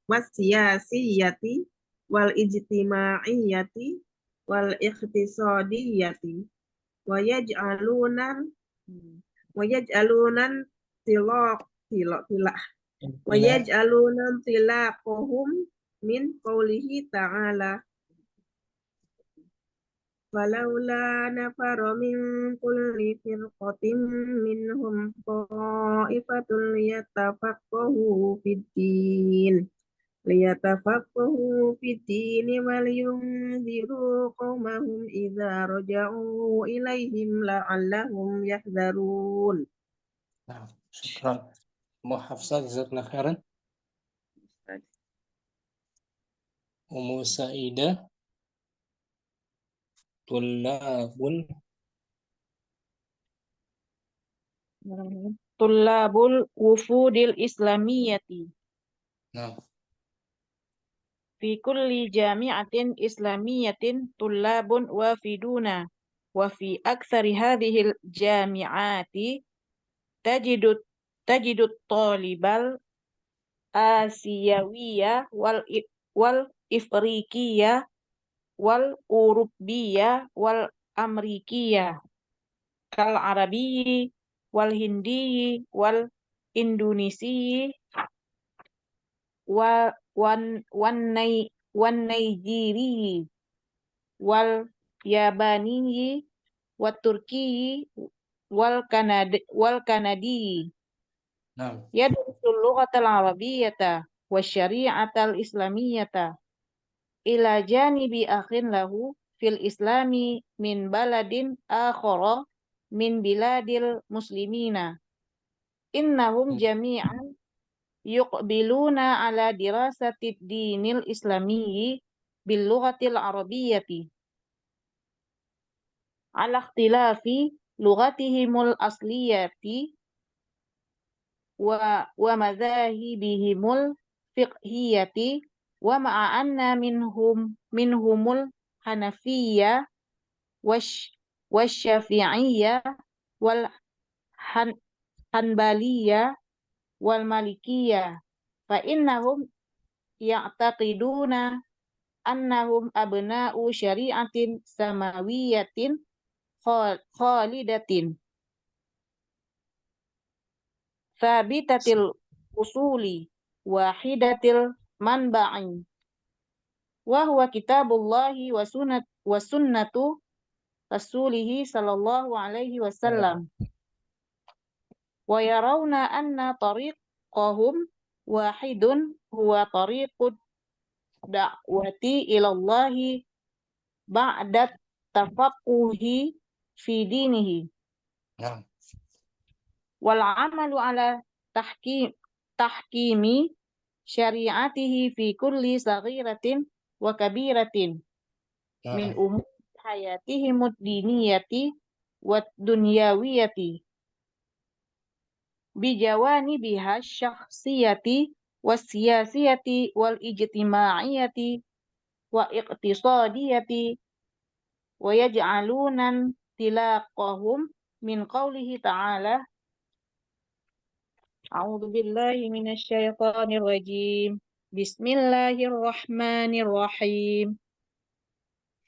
wassiyasiyati wal ijtimaiyati wal iqtisadiyati wa yaj'alunan tilaqahum min qawlihi ta'ala فلولا نفر من كل فرقة منهم طائفة ليتفقهوا في الدين ولينذروا قومهم إذا رجعوا إليهم لعلهم يحذرون. نعم شكرا. Umu Hafsah jazakallah khairan. Umu Saidah tullabun. Tullabul wufudil islamiyati Nah, fi kulli jami'atin islamiyatin tullabun wafiduna wa fi aktsari hadhil jami'ati tajidut talibal asiyawiyya wal ifrikiyya wal urubiyya wal amrikiyya kal arabiyyi wal hindiyyi wal indonesiyyi wan Naijiri wal Yabani wat Turki wal Kanadi nah, yadrusul lughatal arabiyyata wasyari'atal islamiyyata ila janibi akhin lahu fil islami min baladin akhara min biladil muslimina innahum jami'an yuqbiluna ala dirasati dinil islamiyyi bil lughatil arabiyyati ala ikhtilafi lughatihimul asliyati wa madzahibihimul fiqhiyati wa ma'a anna minhumul hanafiyya wasyafi'iyya wal hanbaliyya wal malikiyah fa innahum ya'taqiduna annahum abna'u syari'atin samawiyatin khalidatin thabitatil usuli wahidatil manba'i wa huwa kitabullahi wa sunnatu rasulihi sallallahu alaihi wasallam wa yarawna anna tariqahum wahidun huwa tariqud da'wati ilallahi ba'da tafaqquhi fi dinihi nah, wal amalu ala tahkimi syari'atihi fi kulli saghiratin wa kabiratin min nah, umur hayatihimud diniyati wa dunyawiyati bijawani biha syakhsiyati wasiyasiyati wal ijtima'iyati wa iqtisadiyati wa yaj'alunan tilaqahum min qawlihi ta'ala a'udzu billahi minasy syaithanir rajim bismillahirrahmanirrahim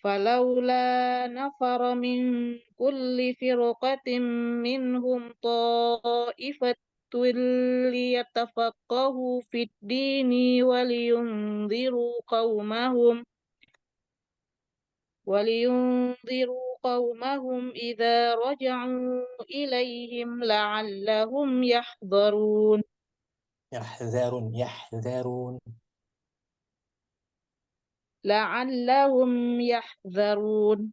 falaula nafara min kulli firqatin minhum ta'ifatun liyatafaqahu fid dini waliyunziru qaumahum idza raja'u ilaihim la'allahum yahdharun yahzarun.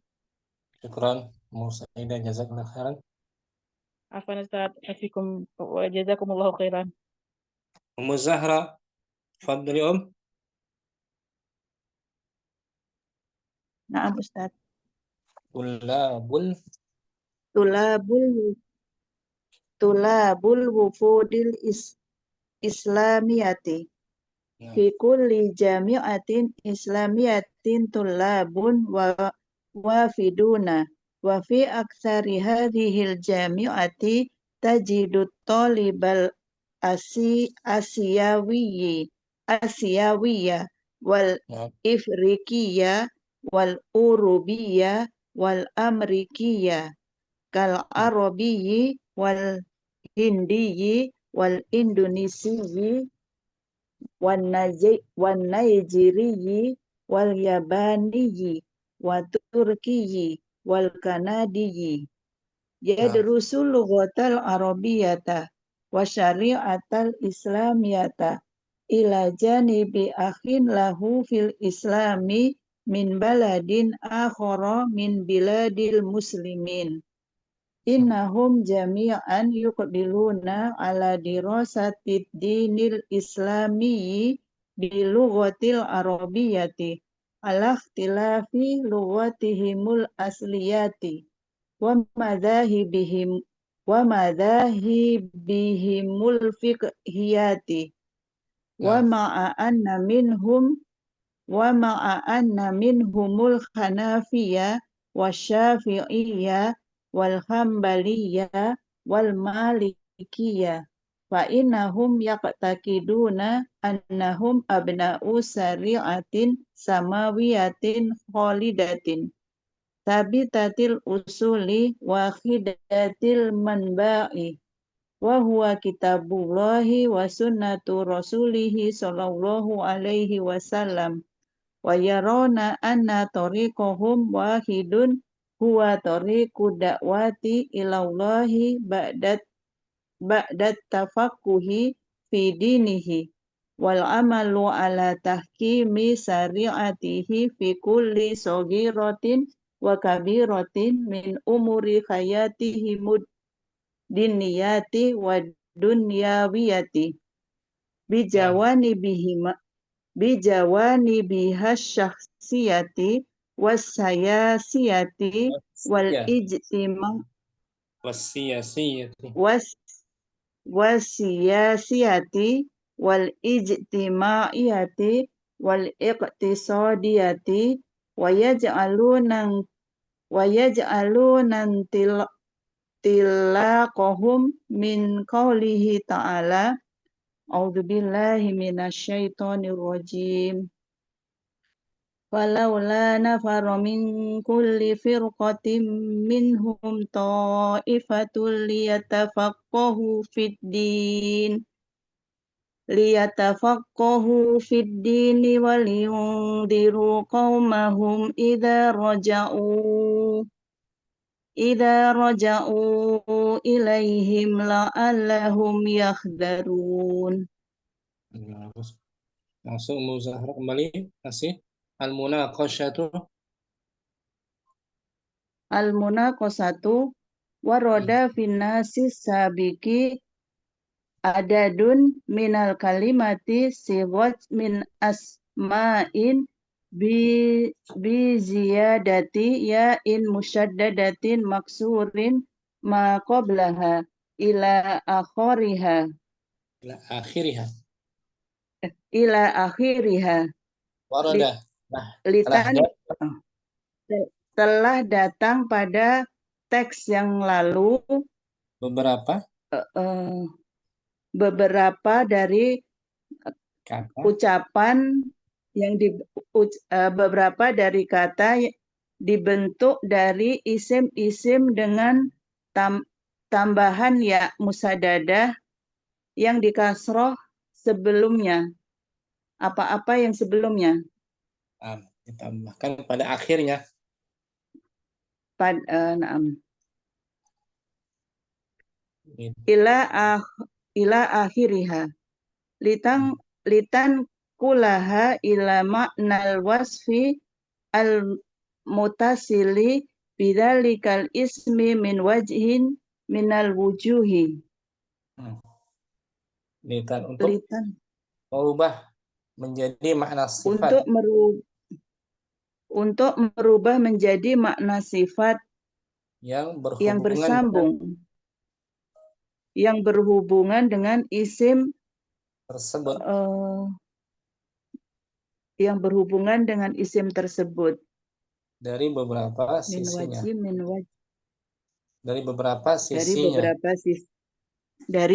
Syukran. Umu Saidah jazakallah khairan. Afwan Ustaz, afikum wa jazakumullahu khairan. Umu Zahra, tafadhali Na'am Ustaz. Tullabul. Tulabul wufudil islamiyati Nah, fi kulli jami'atin islamiyatin tulabun wa wafiduna wa fi aktsari hadhil jami'ati tajidut talibal asiyawiyya wal nah, ifrikiyya wal urubiyya wal amrikiyya kal arabiyyi wal hindiyyi wal indonesiyyi wan naijiriyyi wal yabaniyyi wa turkiyyi wal kanadiyyi. Yadrusul lughatal arabiyyata wa syari'atal islamiyata ila janibi akhin lahu fil islami min baladin akhara min biladil muslimin. Innahum jami'an yuqbiluna ala dirasatid dinil islamiyyi bilughatil arabiyyati ala ikhtilafi lughatihimul asliyati wa madahibihimul fiqhiyati wa ma'a anna minhumul hanafiyya wa syafi'iyya wal hambaliyya wal malikiyya fa innahum yaqtakiduna annahum abna'u syari'atin samawiyatin khalidatin tabitatil usuli wahidatil manba'i wa huwa kitabullahi wa sunnatu rasulihi sallallahu alaihi wasallam wa yarawna anna tariqahum wahidun huwa tariqud da'wati ilallahi ba'dat tafaqquhi fi dinihi wal amalu ala tahkimi syari'atihi fi kulli saghiratin wa kabiratin min umuri hayatihi diniyati wa dunyawiyati bijawani bihas syakhsiyati wasayasiyati wal wasiyasiyati wal ijtimaiyati wal iqtisadiyati wa yaj'aluna tilaqahum min qawlihi ta'ala a'udzubillahi minasyaitonir rajim walaula nafara min kulli firqatin minhum ta'ifatul liyatafaqahu fid dini wal yundiru qaumahum idza raja'u ilaihim la'allahum yahdharun. Langsung Zahra kembali kasih al-munaqashatu waroda finnasi sabiki adadun minal kalimati siwat min asma'in bi ziyadati ya in musyaddadatin maksurin ma qablaha ila akhiriha warada telah datang pada teks yang lalu beberapa dari ucapan yang beberapa dari kata dibentuk dari isim-isim dengan tambahan ya musaddadah yang dikasroh sebelumnya. Apa-apa yang sebelumnya ditambahkan pada akhirnya. Ila akhiriha litan kulaha ila ma'nal wasfi al mutasili bidzalikal ismi min wajhin minal wujuhi. Untuk merubah menjadi makna sifat. Untuk merubah menjadi makna sifat yang bersambung, yang berhubungan dengan isim tersebut. Yang berhubungan dengan isim tersebut. Dari beberapa sisinya. Dari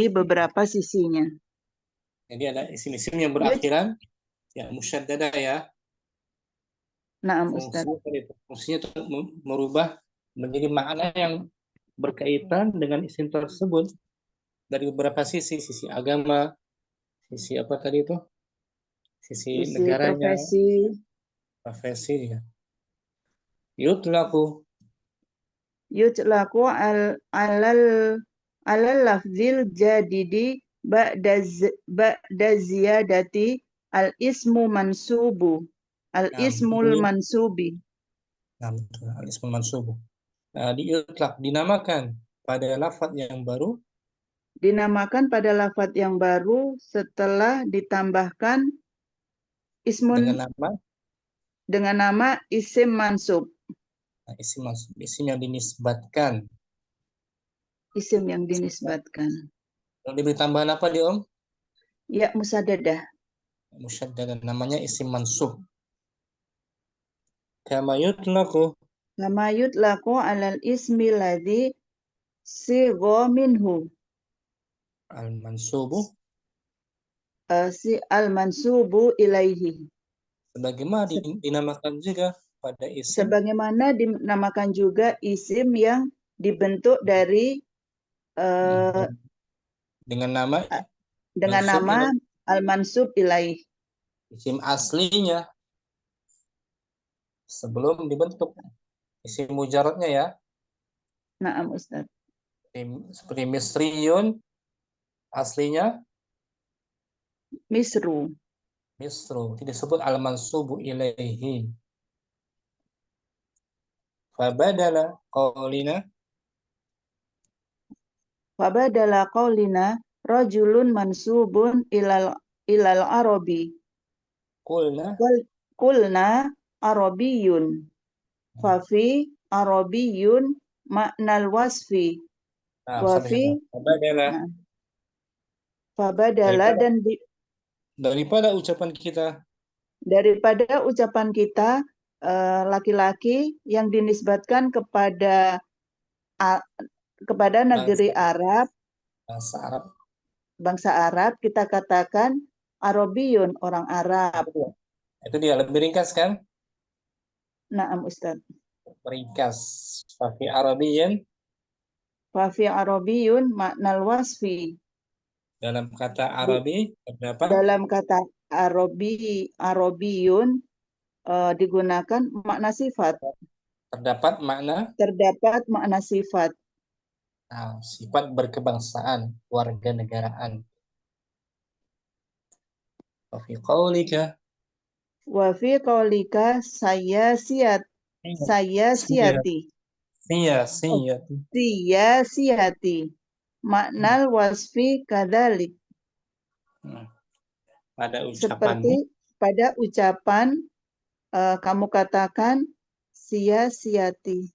beberapa sisinya. Jadi ada isim-isim yang berakhiran ya musyaddadah ya. Naam Ustaz. Fungsinya itu merubah menjadi makna yang berkaitan dengan isim tersebut dari beberapa sisi agama, sisi apa tadi itu? Sisi negaranya, profesi ya. Yutlaqu yutlaqu alal lafzil jadidi ba'da ziyadati al ismu mansubu al Nah, ismul mansubi nah, betul. Al-ismul mansubu. Diutlaq, dinamakan pada lafaz yang baru dinamakan pada lafaz yang baru setelah ditambahkan ismun dengan nama nama isim mansub, isim mansub, isim yang dinisbatkan. isim yang dinisbatkan. Kalau diberi tambahan apa dia, Om? Ya musaddadah. Musyaddadan, namanya isim mansub. Kama yutlaqu Kama yutlaqu alal ismi ladzi sigha minhu. al-mansubu Si al-mansubu ilaihi. sebagaimana dinamakan juga pada isim Sebagaimana dinamakan juga isim yang dibentuk dari dengan nama dengan mansub nama al-mansub ilaihi. isim aslinya sebelum dibentuk isim mujaradnya ya. Naam Ustaz. Seperti misriyun aslinya Misru. misru, tidak disebut al-mansubu ilaihi. Fabadala qaulina Fabadala qaulina rajulun mansubun ilal arabi. qulna Kulna arabiyun. Fafi arabiyun maknal wasfi. sampai situ. Wafi Fabadala fabadala dan daripada ucapan kita daripada ucapan kita laki-laki yang dinisbatkan kepada negeri Arab, bahasa Arab bangsa Arab, kita katakan Arabiyun, orang Arab. itu dia lebih ringkas kan? Naam Ustaz. Ringkas. Fafi Arabiyyin Fafi Arabiyun maknal wasfi. dalam kata Arabi terdapat Dalam kata Arabiyun digunakan makna sifat. terdapat makna sifat. Sifat berkebangsaan, warga negaraan. Wa fi qaulika Wa fi qaulika siyati. Siyati. Maknal wasfi kadzalik. Pada ucapan Seperti pada ucapan kamu katakan siyati.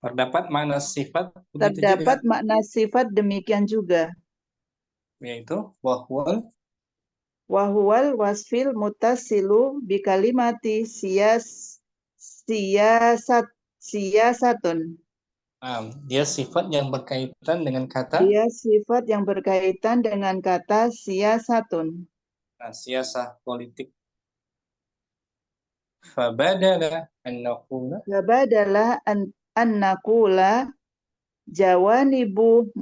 Terdapat makna sifat terdapat makna sifat demikian juga, yaitu wahwal wasfil mutasilu bi kalimati siyasatun. Dia sifat yang berkaitan dengan kata siyasatun. Siyasah politik. Fabadala an naqula jawanibu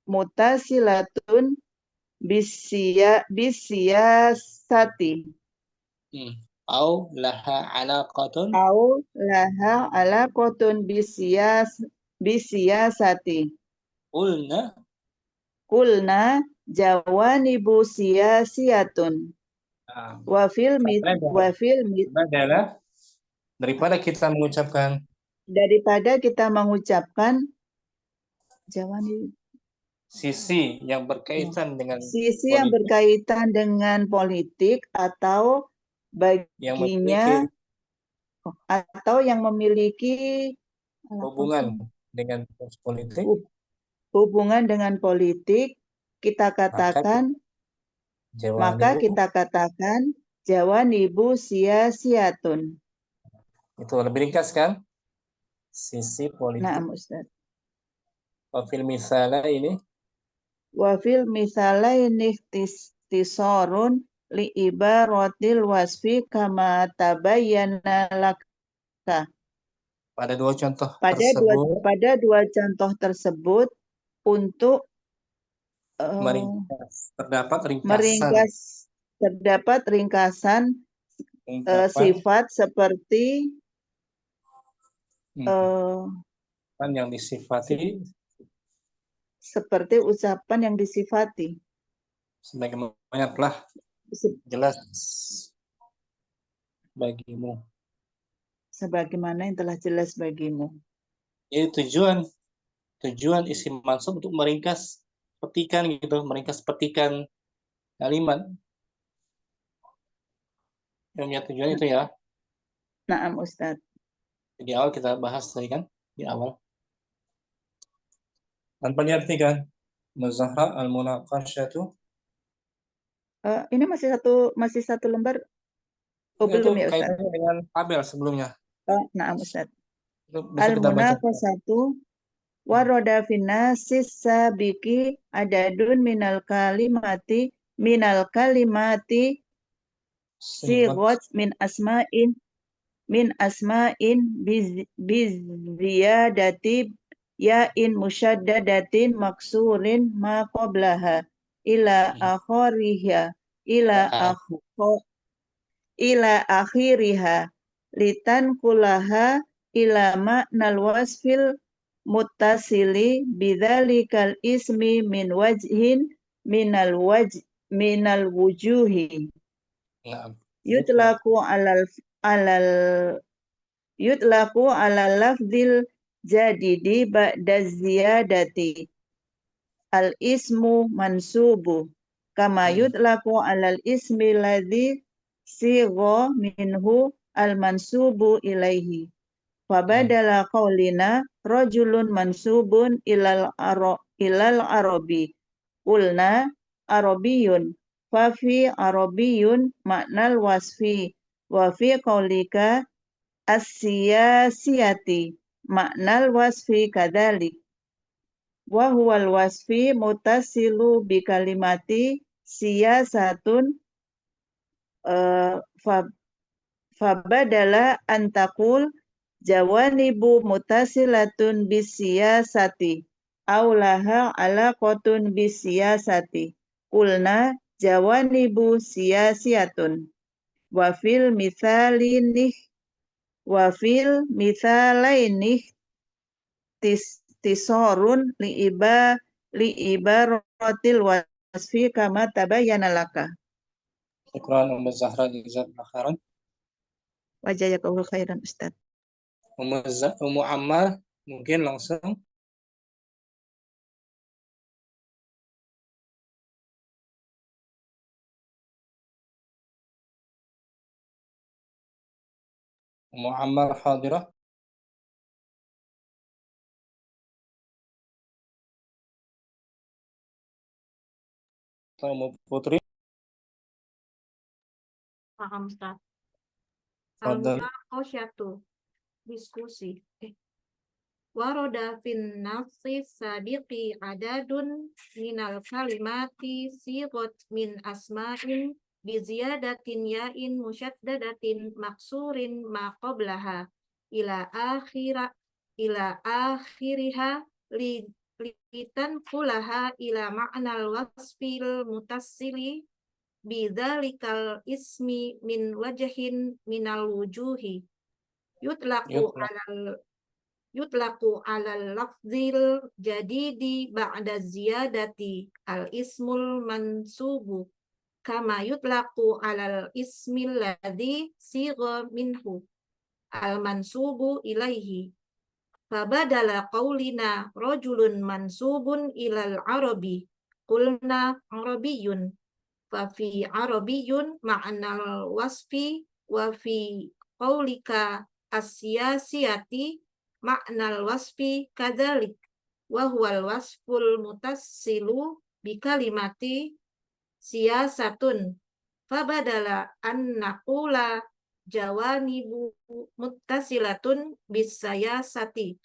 mutasilatun bisiyasati. Au laha alaqatun bisiyasati. Kulna jawanibu siyasiyatun. Wafil daripada kita mengucapkan jawani sisi yang berkaitan dengan politik atau baginya atau yang memiliki hubungan dengan politik, kita katakan maka kita katakan jawanibu siyasiyatun. Itu lebih ringkas kan? Sisi politik. Nah, Ustaz. Wafil misala ini tisarun li ibaratil wasfi kama tabayyana laka. Pada dua contoh tersebut untuk terdapat ringkasan Ungkapan, sifat seperti ungkapan yang disifati ucapan yang disifati. sebagaimana telah Se- jelas bagimu. Sebagaimana yang telah jelas bagimu. Jadi tujuan isim mansub untuk meringkas petikan kalimat. Yang punya tujuan itu ya. Naam Ustaz. Di awal kita bahas tadi kan, di awal. Tanpa diartikan, Muzahra al-munaqasyatu. Ini masih satu lembar. Oh, Itu belum ya Ustaz? kaitannya dengan tabel sebelumnya. Naam Ustaz. Itu bisa kita baca. Al-munaqasyatu waroda finasis sabiki adadun minal kalimati sigot min asma'in biziyadati ya'in musyaddadatin maksurin ma qablaha ila akhiriha litan kulaha ila ma'nal wasfil muttasili bidzalikal ismi min wajhin minal wujuhi Nah, yutlaku alal lafzil jadidi ba'da ziyadati al ismu mansubu kama yutlaku alal ismi ladzi sigha minhu al mansubu ilaihi fabadala qaulina rajulun mansubun ilal arabi qulna arabiyun fa fi arabiyun maknal wasfi wa fi qaulika as-siyasiyati maknal wasfi kadzalik wa huwal wasfi mutasilu bi kalimati siyasatun fabadala antakul jawanibu mutasilatun bisiyasati aulaha alaqatun bisiyasati kulna jawanibu siyasiyatun wa fil mithalainih tisorun liibaratil wasfi kama tabayyana laka. Syukran Muzahra jazakallahu khairan. Wa jazakallahu khairan Ustaz. Ummu Ammar mungkin langsung. Ummu Ammar hadirah. Ummu Putri. Paham Ustaz. Fadal. Al-munaqasyatu, diskusi. Waroda fin nafsi sabiqi adadun minal kalimati sigot min asma'in biziyadatin ya'in musyaddadatin maksurin ma qablaha ila akhiriha litan kulaha ila ma'nal wasfil mutassili bidzalikal ismi min wajhin minal wujuhi yutlaku alal lafzil jadidi ba'da ziyadati al ismul mansubu kama yutlaku alal ismil ladzi sigha minhu al mansubu ilaihi fabadala qaulina rajulun mansubun ilal arabi qulna arabiyun fa fi arabiyun ma'nal wasfi wa fi qaulika as-siyasiyati maknal wasfi kadzalik wa huwal wasful mutassilu bi kalimati siyasatun fabadala an naqula jawanibu muttasilatun bisiyasati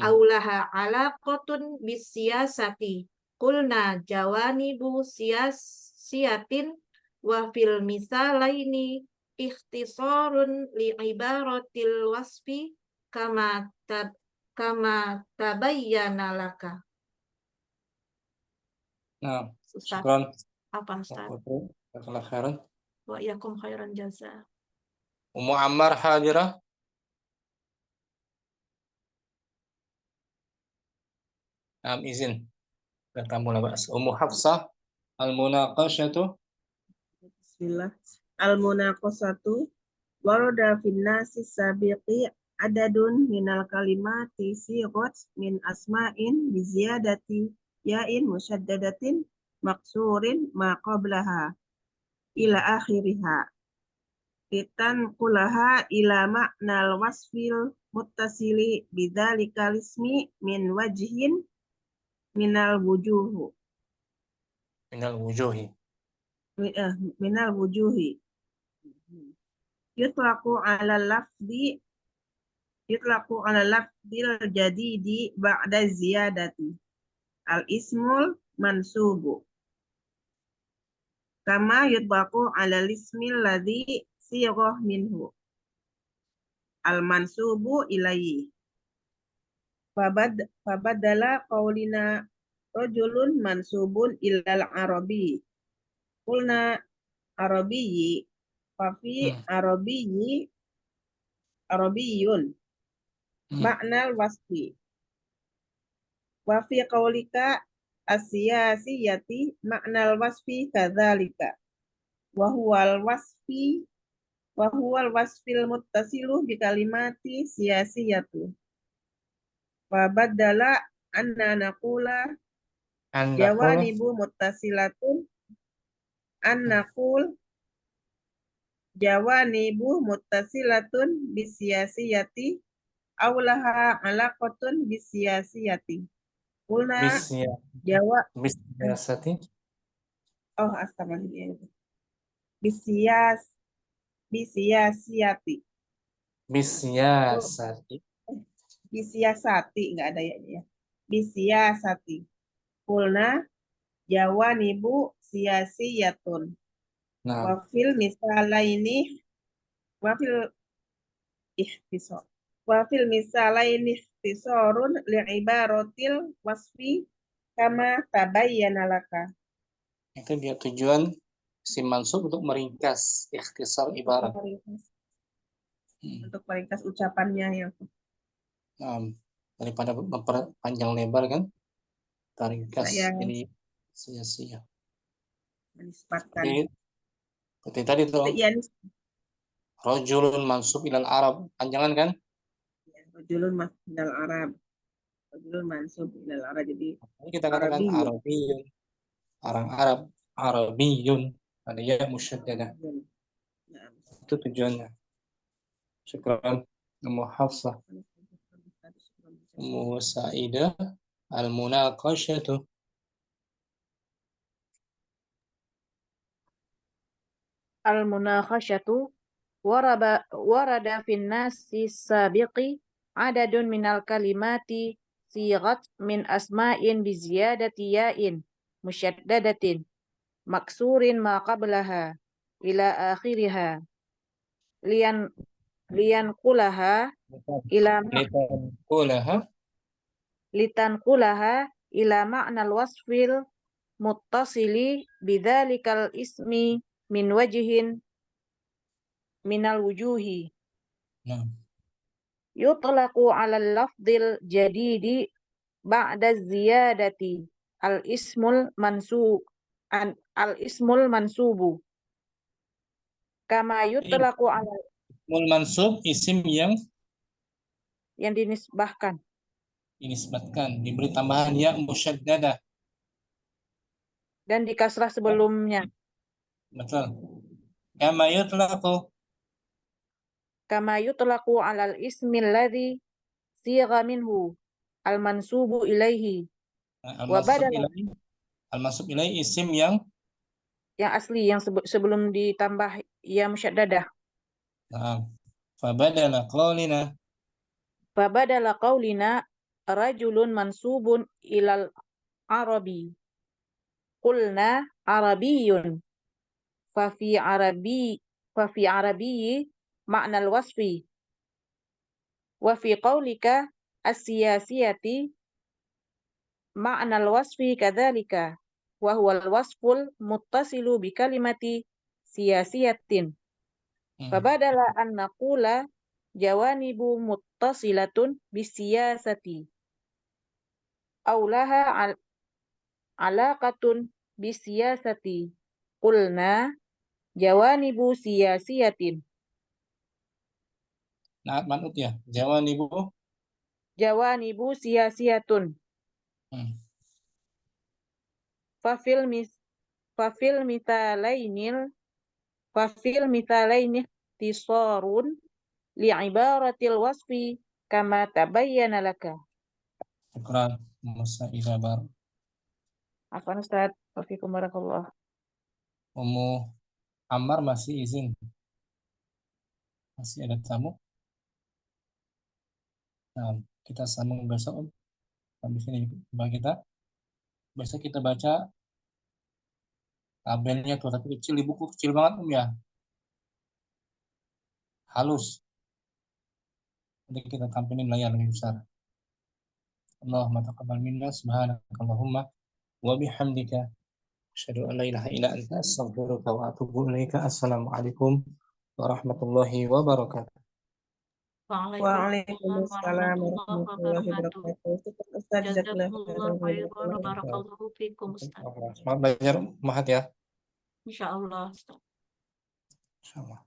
aulaha alaqatun bisiyasati qulna jawanibu siyasiyatin wa fil misalaini ikhtisarun li ibaratil wasfi kama tabayyana laka. Nah, Ustaz, syukran. apa Ustaz? Jazakallahu khairan. wa iyyakum khairan jaza. Ummu Ammar hadirah? Izin. Kamu lah, Mas. Ummu Hafsah, al-munaqashatu. Bismillah. Al-munaqashatu warada finnasi sabiqi adadun minal kalimati sighat min asma'in biziyadati ya'in musyaddadatin maksurin ma qablaha ila akhiriha litanqulaha ila ma'nal wasfil muttasili bidzalikal ismi min wajhin minal wujuhi minal wujuhi yutlaqu ala lafdil jadidi ba'da ziyadati al ismul mansubu kama yutlaqu ala ismil ladzi sighah minhu al mansubu ilaihi fabadala qaulina rajulun mansubun ilal arabi qulna arabiyyi fa fi arabiyyun ma'nal wasfi wa fi qaulika as-siyasiyati ma'nal wasfi kadzalika wa huwal wasfil muttasilu bi kalimati siyasiyatu wa badala anna naqula jawanibu muttasilatun jawanibu muttasilatun bisiyasiyati awlaha alaqatun bisiyasiyati qulna Bisiyasati. astagfirullahaladzim bisiyasati enggak ada ya bisiyasati qulna jawanibu siyasiyatun Nah, wafil misalaini ikhtisorun li'ibaratil wasfi kama tabayyana laka. itu dia tujuan si mansub untuk meringkas ikhtisar ibarat. Untuk meringkas ucapannya yang Daripada memperpanjang lebar kan, kita ringkas jadi sia-sia. menisbatkan. Seperti tadi tuh, rajulun mansub ilal Arab, panjangan kan? Rajulun minal Arab. Rajulun mansub ilal Arab, jadi kita katakan Arabiyun, orang Arab, Arabiyun, ada ya musyaddadah. Itu tujuannya. Syukran. Ummu Hafsah, Ummu Sa'idah, al-munaqashatu. Al-munaqashatu warada fin nasi sabiqi adadun minal kalimati sighat min asma'in bi ziyadati ya'in musyaddadatin maksurin ma qablaha ila akhiriha litanqulaha ila ma'nal wasfil muttasili bidzalikal ismi min wajhin minal wujuhi yutlaqu ala lafdil jadidi ba'da ziyadati al ismul mansubu kama yutlaqu ala Ismul mansub, isim yang dinisbahkan, diberi tambahan ya musyaddadah dan dikasrah sebelumnya. Betul. Kama yutlaqu alal ismil ladzi sigha minhu al mansubu ilaihi al-mansub ilaihi isim yang asli yang sebelum ditambah ya musyaddadah. Fabadala qaulina rajulun mansubun ilal arabi qulna arabiyyun fa fi arabiyyi ma'nal wasfi wa fi qaulika as-siyasiyati ma'nal wasfi kadzalika wa huwal wasful muttasilu bi kalimati siyasiyatin. Hmm. Fabadala an naqula jawanibu muttasilatun bisiyasati. Aulaha alaqatun bisiyasati. Qulna jawanibu siyasiyatin. Nah, manut ya. Jawanibu. Jawanibu siyasiyatun. Hmm. Fafil mitalaini tisarun li'ibaratil wasfi kama tabayyana laka. Syukran. Musa Ilabar. Afwan Ustaz, wafikum barakallah. Ummu Ammar masih izin. Masih ada tamu. Nah, kita sambung besok. Habis ini coba kita. Besok kita baca tabelnya tuh, tapi kecil, di buku kecil banget ya. Halus. Nanti kita tampilin layar lebih besar. Allahumma taqabbal minna subhanakallahumma wa bihamdika asyhadu an la ilaha illa anta astaghfiruka wa atubu ilaika. Assalamualaikum warahmatullahi wabarakatuh. Waalaikumsalam warahmatullahi wabarakatuh. Ustaz, jazakallahu Jazakumullah khairan wa khairan. barakallahu fikum Ustaz. Semangat belajar, Mahat ya. Insyaallah Ustaz. Insyaallah.